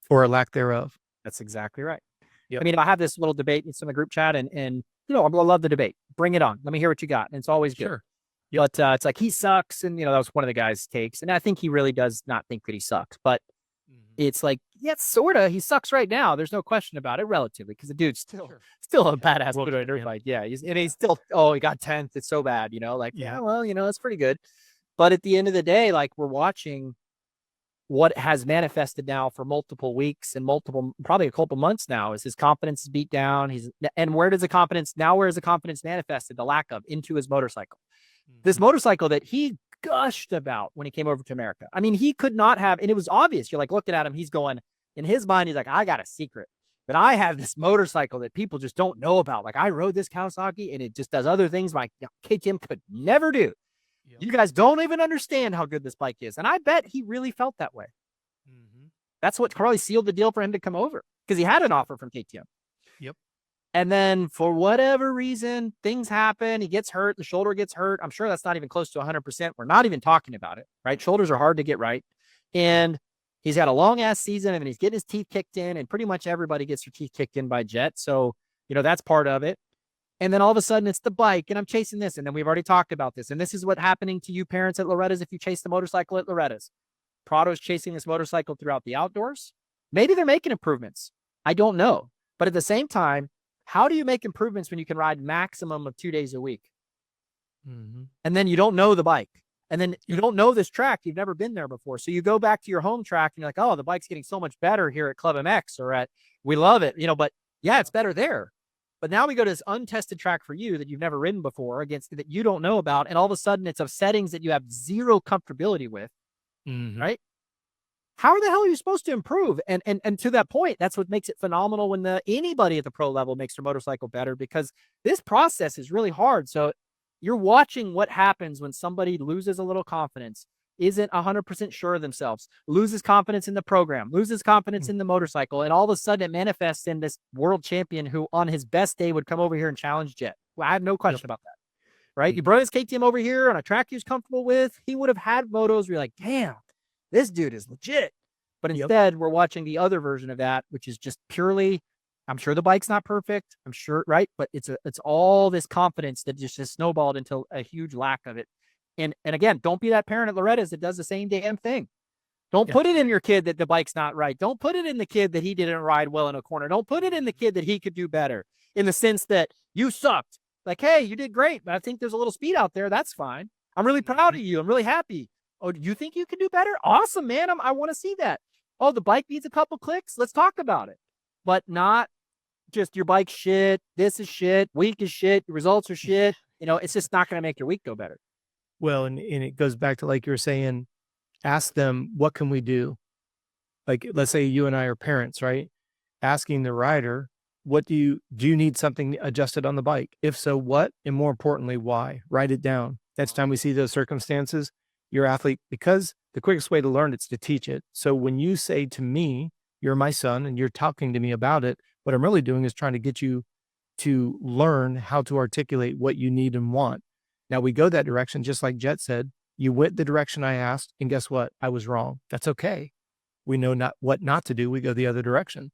A: Or a lack thereof.
B: That's exactly right.
A: Yep.
B: I mean, I have this little debate. It's in the group chat, and I love the debate. Bring it on. Let me hear what you got. And it's always good.
A: Sure. Yep.
B: But it's like he sucks, and that was one of the guys' takes, and I think he really does not think that he sucks. But
A: Mhm.
B: it's like, yeah, sorta. He sucks right now. There's no question about it, relatively, because the dude's still
A: Sure.
B: still a
A: Yeah.
B: badass
A: World
B: moto dirt
A: champion.
B: bike. Yeah, he's
A: Yeah.
B: still. Oh, he got 10th. It's so bad, like,
A: Yeah.
B: yeah, well, it's pretty good. But at the end of the day, like, we're watching what has manifested now for multiple weeks and probably a couple months now, is his confidence is beat down. And where is the confidence manifested? The lack of into his motorcycle. This
A: Mhm.
B: motorcycle that he gushed about when he came over to America. I mean, he could not have, and it was obvious. You're like looking at him, he's going, in his mind, he's like, I got a secret. But I have this motorcycle that people just don't know about. Like, I rode this Kawasaki and it just does other things my KTM could never do.
A: Yep.
B: You guys don't even understand how good this bike is. And I bet he really felt that way.
A: Mhm.
B: That's what probably sealed the deal for him to come over, because he had an offer from KTM.
A: Yep.
B: And then for whatever reason, things happen. He gets hurt. The shoulder gets hurt. I'm sure that's not even close to 100%. We're not even talking about it, right? Shoulders are hard to get right. And he's had a long ass season, and he's getting his teeth kicked in, and pretty much everybody gets their teeth kicked in by Jet. So, that's part of it. And then all of a sudden it's the bike, and I'm chasing this. And then we've already talked about this. And this is what happening to you parents at Loretta's if you chase the motorcycle at Loretta's. Prado's chasing this motorcycle throughout the outdoors. Maybe they're making improvements. I don't know. But at the same time, how do you make improvements when you can ride maximum of 2 days a week?
A: Mhm.
B: And then you don't know the bike. And then you don't know this track. You've never been there before. So you go back to your home track and you're like, oh, the bike's getting so much better here at Club MX or at We Love It, but yeah, it's better there. But now we go to this untested track for you that you've never ridden before, against that you don't know about. And all of a sudden it's of settings that you have zero comfortability with,
A: Mhm.
B: right? How the hell are you supposed to improve? And to that point, that's what makes it phenomenal when anybody at the pro level makes their motorcycle better, because this process is really hard. So you're watching what happens when somebody loses a little confidence, isn't 100% sure of themselves, loses confidence in the program, loses confidence
A: Mm.
B: in the motorcycle, and all of a sudden it manifests in this world champion who on his best day would come over here and challenge Jet. Well, I have no
A: Yep.
B: question about that. Right? You
A: Mhm.
B: brought his KTM over here on a track he was comfortable with, he would have had motos where you're like, damn, this dude is legit. But
A: Yep.
B: instead, we're watching the other version of that, which is just purely, I'm sure the bike's not perfect. I'm sure, right? But it's all this confidence that just has snowballed into a huge lack of it. And again, don't be that parent at Loretta's that does the same damn thing. Don't
A: Yeah.
B: put it in your kid that the bike's not right. Don't put it in the kid that he didn't ride well in a corner. Don't put it in the kid that he could do better, in the sense that you sucked. Like, hey, you did great, but I think there's a little speed out there. That's fine. I'm really proud
A: Mhm.
B: of you. I'm really happy. Oh, do you think you can do better? Awesome, man. I want to see that. Oh, the bike needs a couple clicks. Let's talk about it. But not just your bike shit. This is shit. Week is shit. Your results are shit. It's just not going to make your week go better.
A: Well, and it goes back to, like you were saying, ask them, "What can we do?" Like, let's say you and I are parents, right? Asking the rider, "What do you need something adjusted on the bike? If so, what? And more importantly, why?" Write it down. Next time we see those circumstances, your athlete, because the quickest way to learn it's to teach it. So when you say to me, "You're my son," and you're talking to me about it, what I'm really doing is trying to get you to learn how to articulate what you need and want. Now we go that direction, just like Jet said. You went the direction I asked, and guess what? I was wrong. That's okay. We know not what not to do. We go the other direction.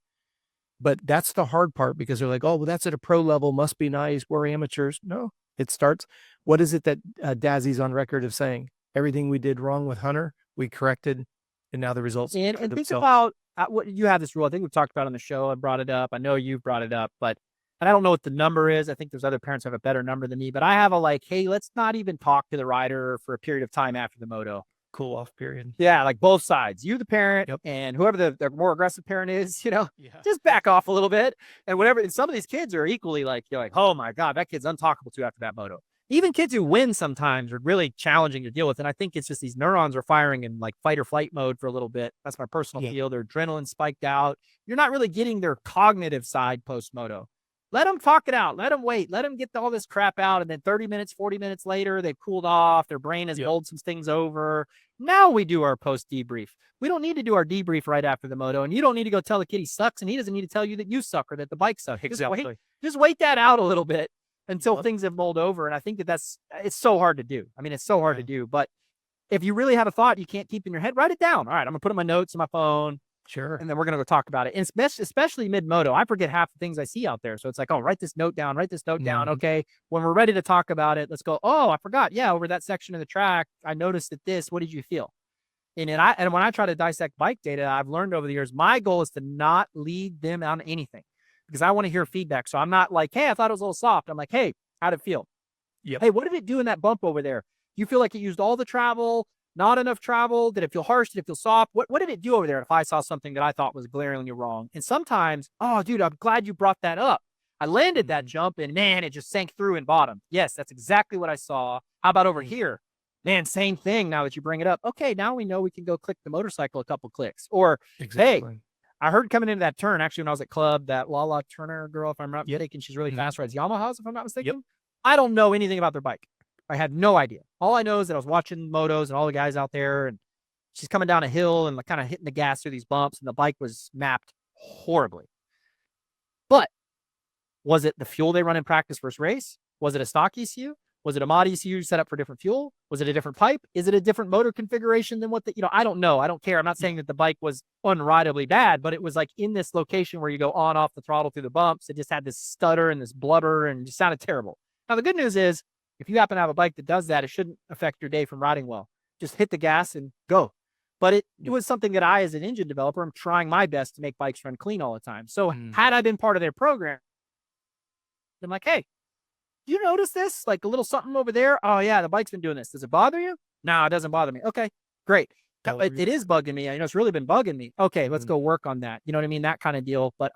A: But that's the hard part, because they're like, oh, well, that's at a pro level, must be nice. We're amateurs. No, it starts. What is it that Dazzy's on record of saying? Everything we did wrong with Hunter, we corrected, and now the results speak for
B: And think
A: themselves.
B: about what you have this rule. I think we've talked about on the show. I brought it up. I know you've brought it up, but and I don't know what the number is. I think there's other parents who have a better number than me, but I have a like, hey, let's not even talk to the rider for a period of time after the moto.
A: Cool off period.
B: Yeah, like both sides. You, the parent,
A: Yep.
B: and whoever the more aggressive parent is,
A: Yeah.
B: just back off a little bit. And whatever. And some of these kids are equally like, you're like, oh my God, that kid's untalkable to after that moto. Even kids who win sometimes are really challenging to deal with. And I think it's just these neurons are firing in like fight or flight mode for a little bit. That's my personal
A: Yeah.
B: feel. Their adrenaline spiked out. You're not really getting their cognitive side post moto. Let them talk it out. Let them wait. Let them get all this crap out. And then 30 minutes, 40 minutes later, they've cooled off. Their brain has
A: Yep.
B: mulled some things over. Now we do our post debrief. We don't need to do our debrief right after the moto. And you don't need to go tell the kid he sucks. And he doesn't need to tell you that you suck or that the bike sucks.
A: Exactly.
B: Just wait that out a little bit until
A: Yep.
B: things have mulled over. And I think it's so hard to do. I mean, it's so hard to do. But if you really have a thought you can't keep in your head, write it down. All right, I'm going to put it in my notes on my phone.
A: Sure.
B: and then we're going to go talk about it. And especially mid moto, I forget half the things I see out there. So it's like, oh, write this note down, write this note down.
A: Mhm.
B: Okay. When we're ready to talk about it, let's go. Oh, I forgot. Yeah. Over that section of the track, I noticed that this, what did you feel? And when I try to dissect bike data, I've learned over the years, my goal is to not lead them on anything because I want to hear feedback. So I'm not like, hey, I thought it was a little soft. I'm like, hey, how'd it feel?
A: Yep.
B: Hey, what did it do in that bump over there? You feel like it used all the travel, not enough travel? Did it feel harsh? Did it feel soft? What did it do over there if I saw something that I thought was glaringly wrong? And sometimes, oh, dude, I'm glad you brought that up. I landed that
A: Mhm.
B: jump and man, it just sank through and bottom. Yes, that's exactly what I saw. How about over
A: Mm.
B: here? Man, same thing now that you bring it up. Okay, now we know we can go click the motorcycle a couple clicks. Or, hey,
A: Exactly.
B: I heard coming into that turn, actually, when I was at club, that Lala Turner girl, if I'm not
A: Yep.
B: mistaken, she's really
A: Mhm.
B: fast, rides Yamahas, if I'm not
A: Yep.
B: mistaken. I don't know anything about their bike. I had no idea. All I know is that I was watching motos and all the guys out there, and she's coming down a hill and like kind of hitting the gas through these bumps, and the bike was mapped horribly. But was it the fuel they run in practice versus race? Was it a stock ECU? Was it a mod ECU set up for different fuel? Was it a different pipe? Is it a different motor configuration than what I don't know. I don't care. I'm not saying that the bike was unrideably bad, but it was like in this location where you go on off the throttle through the bumps. It just had this stutter and this blubber and just sounded terrible. Now, the good news is if you happen to have a bike that does that, it shouldn't affect your day from riding well. Just hit the gas and go. But it
A: Yep.
B: was something that I, as an engine developer, I'm trying my best to make bikes run clean all the time. So
A: Mm.
B: had I been part of their program, I'm like, hey, you notice this? Like a little something over there? Oh, yeah, the bike's been doing this. Does it bother you? No, it doesn't bother me. Okay, great. It is bugging me. It's really been bugging me. Okay, let's
A: Mhm.
B: go work on that. You know what I mean? That kind of deal. But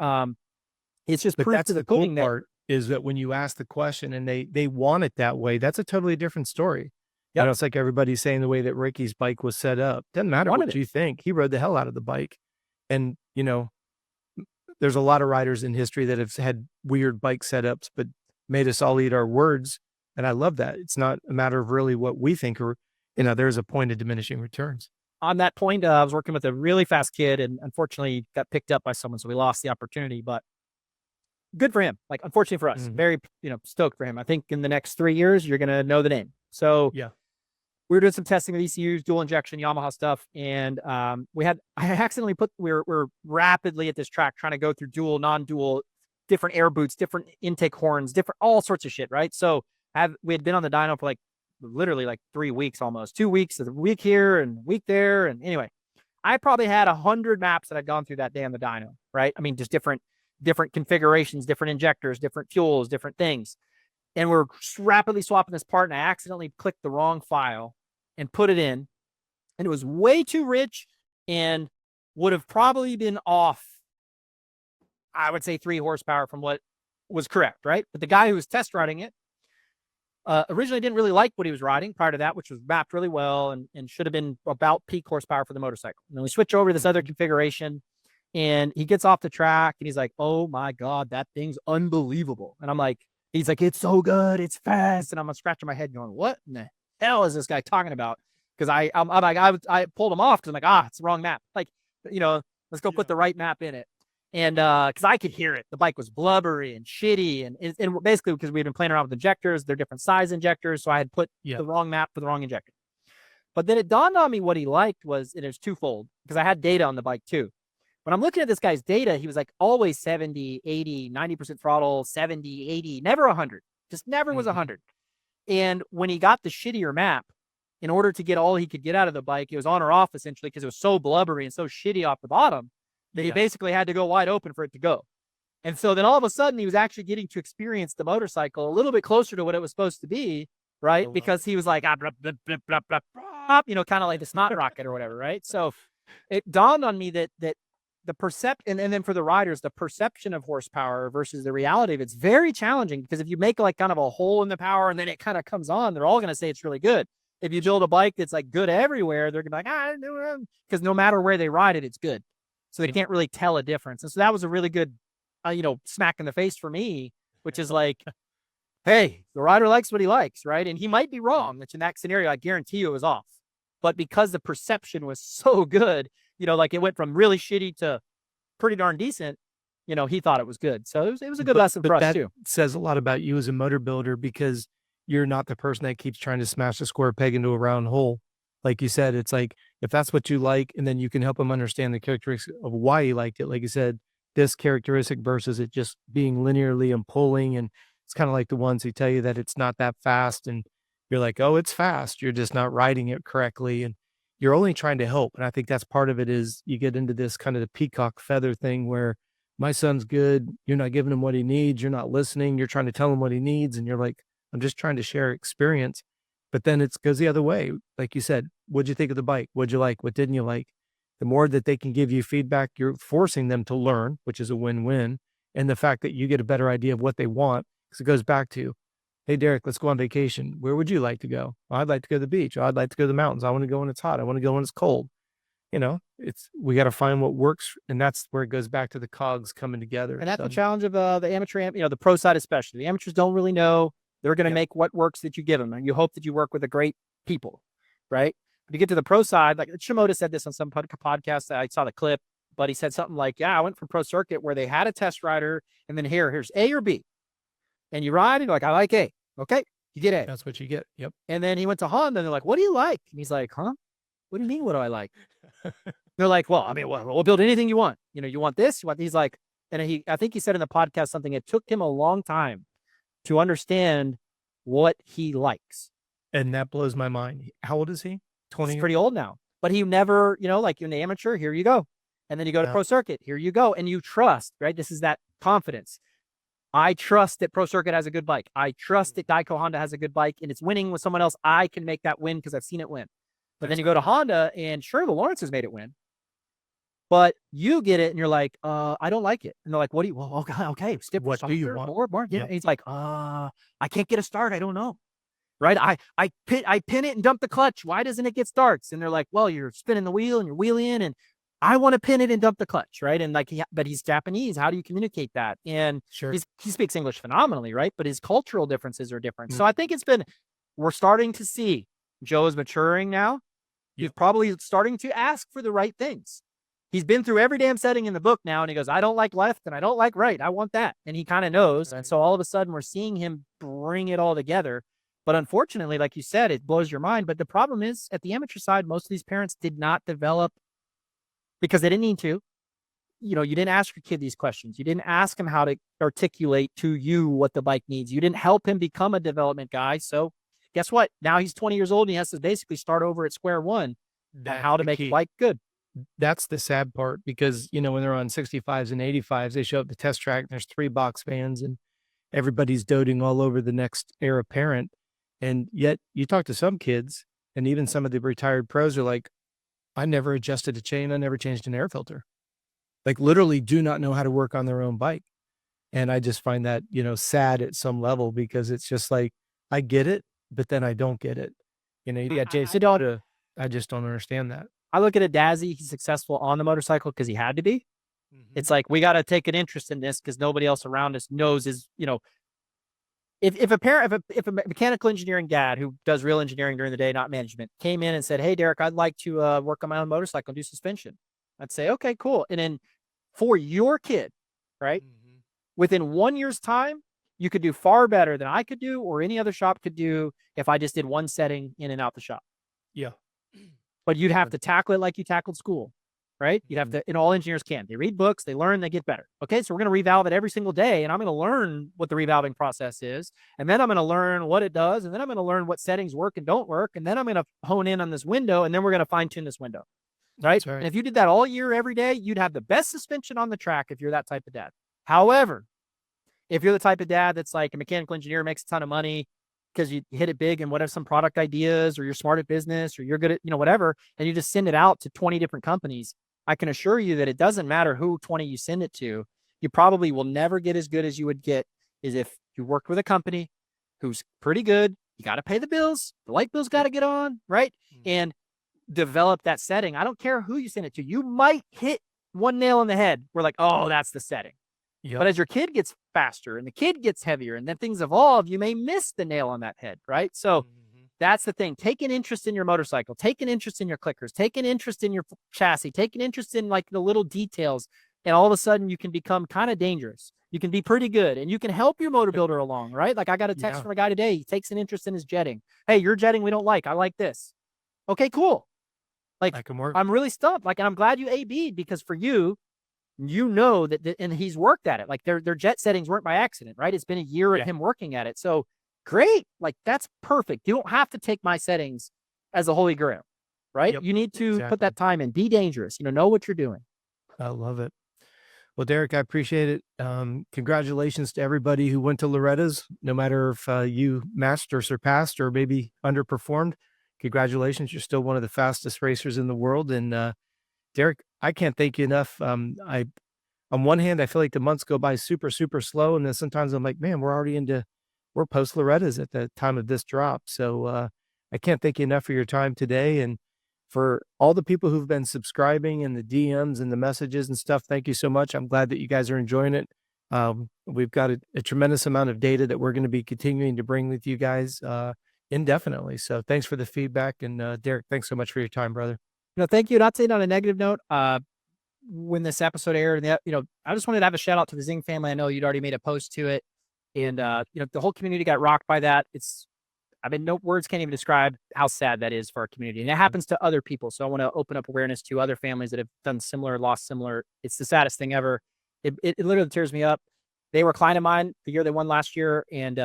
B: it's just
A: But
B: proof
A: that's
B: to the
A: the cool
B: pudding that,
A: part is that when you ask the question and they want it that way, that's a totally different story. You
B: yep,
A: know, it's like everybody's saying the way that Ricky's bike was set up. Doesn't
B: he
A: matter
B: wanted
A: what
B: it.
A: you think. He rode the hell out of the bike. And, you know, there's a lot of riders in history that have had weird bike setups, but made us all eat our words. And I love that. It's not a matter of really what we think or, there's a point of diminishing returns.
B: On that point, I was working with a really fast kid and unfortunately got picked up by someone. So we lost the opportunity, but good for him. Like, unfortunately for us,
A: Mhm.
B: very, stoked for him. I think in the next 3 years, you're going to know the name. So
A: Yeah.
B: we were doing some testing of ECUs, dual injection Yamaha stuff, and I accidentally we're rapidly at this track trying to go through dual, non-dual, different air boots, different intake horns, different all sorts of shit, right? So we had been on the dyno for like literally like 3 weeks almost, 2 weeks, a week here and a week there, and anyway, I probably had 100 maps that I'd gone through that day on the dyno, right? I mean, just different configurations, different injectors, different fuels, different things, and we're rapidly swapping this part, and I accidentally clicked the wrong file and put it in, and it was way too rich and would have probably been off, I would say 3 horsepower from what was correct, right? But the guy who was test riding it originally didn't really like what he was riding prior to that, which was mapped really well and should have been about peak horsepower for the motorcycle. And then we switch over to this other
A: Mhm.
B: configuration, and he gets off the track and he's like, oh my God, that thing's unbelievable. And I'm like, he's like, it's so good, it's fast. And I'm scratching my head going, what in the hell is this guy talking about? Because I'm like, I pulled him off because I'm like, it's the wrong map. Like, you know, let's go put
A: Yeah.
B: the right map in it. And because I could hear it, the bike was blubbery and shitty, and basically because we had been playing around with injectors, they're different size injectors, so I had put
A: Yeah.
B: the wrong map for the wrong injector. But then it dawned on me what he liked was, and it was twofold because I had data on the bike too. When I'm looking at this guy's data, he was like always 70, 80, 90% throttle, 70, 80, never 100, just never was
A: Mhm.
B: 100. And when he got the shittier map, in order to get all he could get out of the bike, it was on or off essentially because it was so blubbery and so shitty off the bottom that he
A: Yeah.
B: basically had to go wide open for it to go. And so then all of a sudden he was actually getting to experience the motorcycle a little bit closer to what it was supposed to be,
A: I
B: right?
A: love
B: Because he was like, kind of like the snot rocket or whatever, right? So it dawned on me that the perception, and then for the riders, the perception of horsepower versus the reality of it's very challenging because if you make like kind of a hole in the power and then it kind of comes on, they're all going to say it's really good. If you build a bike that's like good everywhere, they're gonna be like, because no matter where they ride it, it's good. So they
A: Yep.
B: can't really tell a difference. And so that was a really good, smack in the face for me, which is like, hey, the rider likes what he likes, right? And he might be wrong, which in that scenario, I guarantee you it was off. But because the perception was so good, like it went from really shitty to pretty darn decent, he thought it was good. So it was a good
A: But
B: lesson for us
A: that
B: too.
A: says a lot about you as a motor builder because you're not the person that keeps trying to smash a square peg into a round hole. Like you said, it's like, if that's what you like, and then you can help them understand the characteristics of why you liked it. Like you said, this characteristic versus it just being linearly and pulling. And it's kind of like the ones who tell you that it's not that fast. And you're like, oh, it's fast. You're just not riding it correctly. And you're only trying to help. And I think that's part of it is you get into this kind of the peacock feather thing where my son's good. You're not giving him what he needs. You're not listening. You're trying to tell him what he needs. And you're like, I'm just trying to share experience. But then it goes the other way. Like you said, what'd you think of the bike? What'd you like? What didn't you like? The more that they can give you feedback, you're forcing them to learn, which is a win-win. And the fact that you get a better idea of what they want, because it goes back to, hey, Derek, let's go on vacation. Where would you like to go? "Well, I'd like to go to the beach. Oh, I'd like to go to the mountains. I want to go when it's hot. I want to go when it's cold." We got to find what works. And that's where it goes back to the cogs coming together.
B: And that's the challenge of the amateur, the pro side especially. The amateurs don't really know. They're going to make what works that you give them. And you hope that you work with the great people, right? But you get to the pro side, like Shimoda said this on some podcast. I saw the clip, but he said something like, yeah, I went from pro circuit where they had a test rider and then here's A or B. And you ride and you're like, I like A. Okay. You get A.
A: That's what you get. Yep.
B: And then he went to Honda and they're like, what do you like? And he's like, huh? What do you mean? What do I like? They're like, well, I mean, we'll build anything you want. You want this, you want, he's like, and I think he said in the podcast something, it took him a long time to understand what he likes.
A: And that blows my mind. How old is he? 20?
B: He's pretty old now, but he never, like you're an amateur, here you go. And then you go to pro circuit, here you go. And you trust, right? This is that confidence. I trust that pro circuit has a good bike. I trust that Geico Honda has a good bike and it's winning with someone else. I can make that win because I've seen it win. But then you go to Honda and sure, the Lawrences made it win. But you get it and you're like, I don't like it. And they're like, what do you, well, okay.
A: What do you want?
B: More. Yeah. And he's like, I can't get a start. I don't know. Right. I pin it and dump the clutch. Why doesn't it get starts? And they're like, well, you're spinning the wheel and you're wheeling and I want to pin it and dump the clutch. Right. And like, but he's Japanese. How do you communicate that? And
A: sure,
B: he speaks English phenomenally. Right. But his cultural differences are different. So I think we're starting to see Joe is maturing now. He's probably starting to ask for the right things. He's been through every damn setting in the book now. And he goes, I don't like left and I don't like right. I want that. And he kind of knows. And so all of a sudden we're seeing him bring it all together. But unfortunately, like you said, it blows your mind. But the problem is at the amateur side, most of these parents did not develop because they didn't need to. You didn't ask your kid these questions. You didn't ask him how to articulate to you what the bike needs. You didn't help him become a development guy. So guess what? Now he's 20 years old and he has to basically start over at square one on how to make the bike good.
A: That's the sad part because, when they're on 65s and 85s, they show up the test track and there's 3 box fans and everybody's doting all over the next era parent. And yet you talk to some kids and even some of the retired pros are like, I never adjusted a chain. I never changed an air filter. Like literally do not know how to work on their own bike. And I just find that, sad at some level because it's just like, I get it, but then I don't get it. I just don't understand that.
B: I look at a Dazzy, he's successful on the motorcycle because he had to be. Mm-hmm. It's like, we got to take an interest in this because nobody else around us knows if a mechanical engineering dad who does real engineering during the day, not management, came in and said, hey, Derek, I'd like to work on my own motorcycle and do suspension. I'd say, okay, cool. And then for your kid, right, within 1 year's time, you could do far better than I could do or any other shop could do if I just did one setting in and out the shop.
A: Yeah.
B: But you'd have to tackle it like you tackled school, right? You'd have to, and all engineers can. They read books, they learn, they get better. Okay, so we're going to revalve it every single day, and I'm going to learn what the revalving process is, and then I'm going to learn what it does, and then I'm going to learn what settings work and don't work, and then I'm going to hone in on this window, and then we're going to fine-tune this window, right? And if you did that all year, every day, you'd have the best suspension on the track if you're that type of dad. However, if you're the type of dad that's like a mechanical engineer, makes a ton of money, because you hit it big and whatever, some product ideas, or you're smart at business, or you're good at, whatever, and you just send it out to 20 different companies, I can assure you that it doesn't matter who 20 you send it to. You probably will never get as good as you would get is if you worked with a company who's pretty good. You got to pay the bills. The light bills got to get on, right? And develop that setting. I don't care who you send it to. You might hit one nail on the head. We're like, oh, that's the setting. Yep. But as your kid gets faster and the kid gets heavier and then things evolve, you may miss the nail on that head, right? So that's the thing. Take an interest in your motorcycle. Take an interest in your clickers. Take an interest in your chassis. Take an interest in like the little details. And all of a sudden you can become kind of dangerous. You can be pretty good and you can help your motor builder along, right? Like I got a text from a guy today. He takes an interest in his jetting. Hey, your jetting we don't like. I like this. Okay, cool. Like,
A: That can work.
B: I'm really stumped. Like, and I'm glad you AB'd, because for you, you know and he's worked at it. Like, their jet settings weren't by accident, right? It's been a year of
A: Yeah.
B: him working at it. So great. Like, that's perfect. You don't have to take my settings as a holy grail, right?
A: Yep.
B: You need to put
A: Exactly.
B: that time in. Be dangerous. Know what you're doing.
A: I love it. Well, Derek, I appreciate it. Congratulations to everybody who went to Loretta's, no matter if you matched or surpassed or maybe underperformed. Congratulations. You're still one of the fastest racers in the world. And Derek, I can't thank you enough. On one hand, I feel like the months go by super, super slow. And then sometimes I'm like, man, we're post Loretta's at the time of this drop. So I can't thank you enough for your time today. And for all the people who've been subscribing and the DMs and the messages and stuff, thank you so much. I'm glad that you guys are enjoying it. We've got a tremendous amount of data that we're going to be continuing to bring with you guys indefinitely. So thanks for the feedback. And Derek, thanks so much for your time, brother.
B: Thank you. Not saying on a negative note, when this episode aired, I just wanted to have a shout out to the Zing family. I know you'd already made a post to it, and the whole community got rocked by that. No words can't even describe how sad that is for our community, and it happens to other people. So I want to open up awareness to other families that have done similar, lost similar. It's the saddest thing ever. It literally tears me up. They were a client of mine the year they won last year, and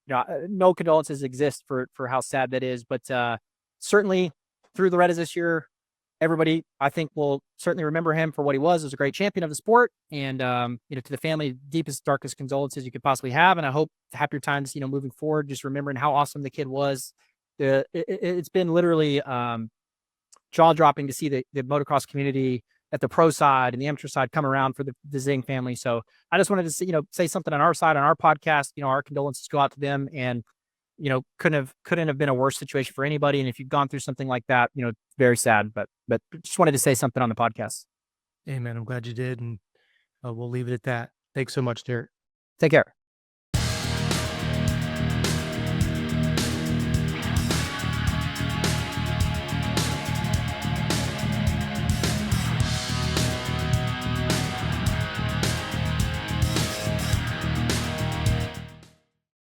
B: no condolences exist for how sad that is. But certainly through the Loretta's this year, everybody, I think, will certainly remember him for what he was as a great champion of the sport. And, to the family, deepest, darkest condolences you could possibly have. And I hope happier times, moving forward, just remembering how awesome the kid was. It's been literally jaw dropping to see the motocross community at the pro side and the amateur side come around for the Zing family. So I just wanted to say something on our side, on our podcast. Our condolences go out to them, and couldn't have been a worse situation for anybody. And if you've gone through something like that, very sad, but just wanted to say something on the podcast.
A: Hey, man, I'm glad you did. And we'll leave it at that. Thanks so much, Derek.
B: Take care.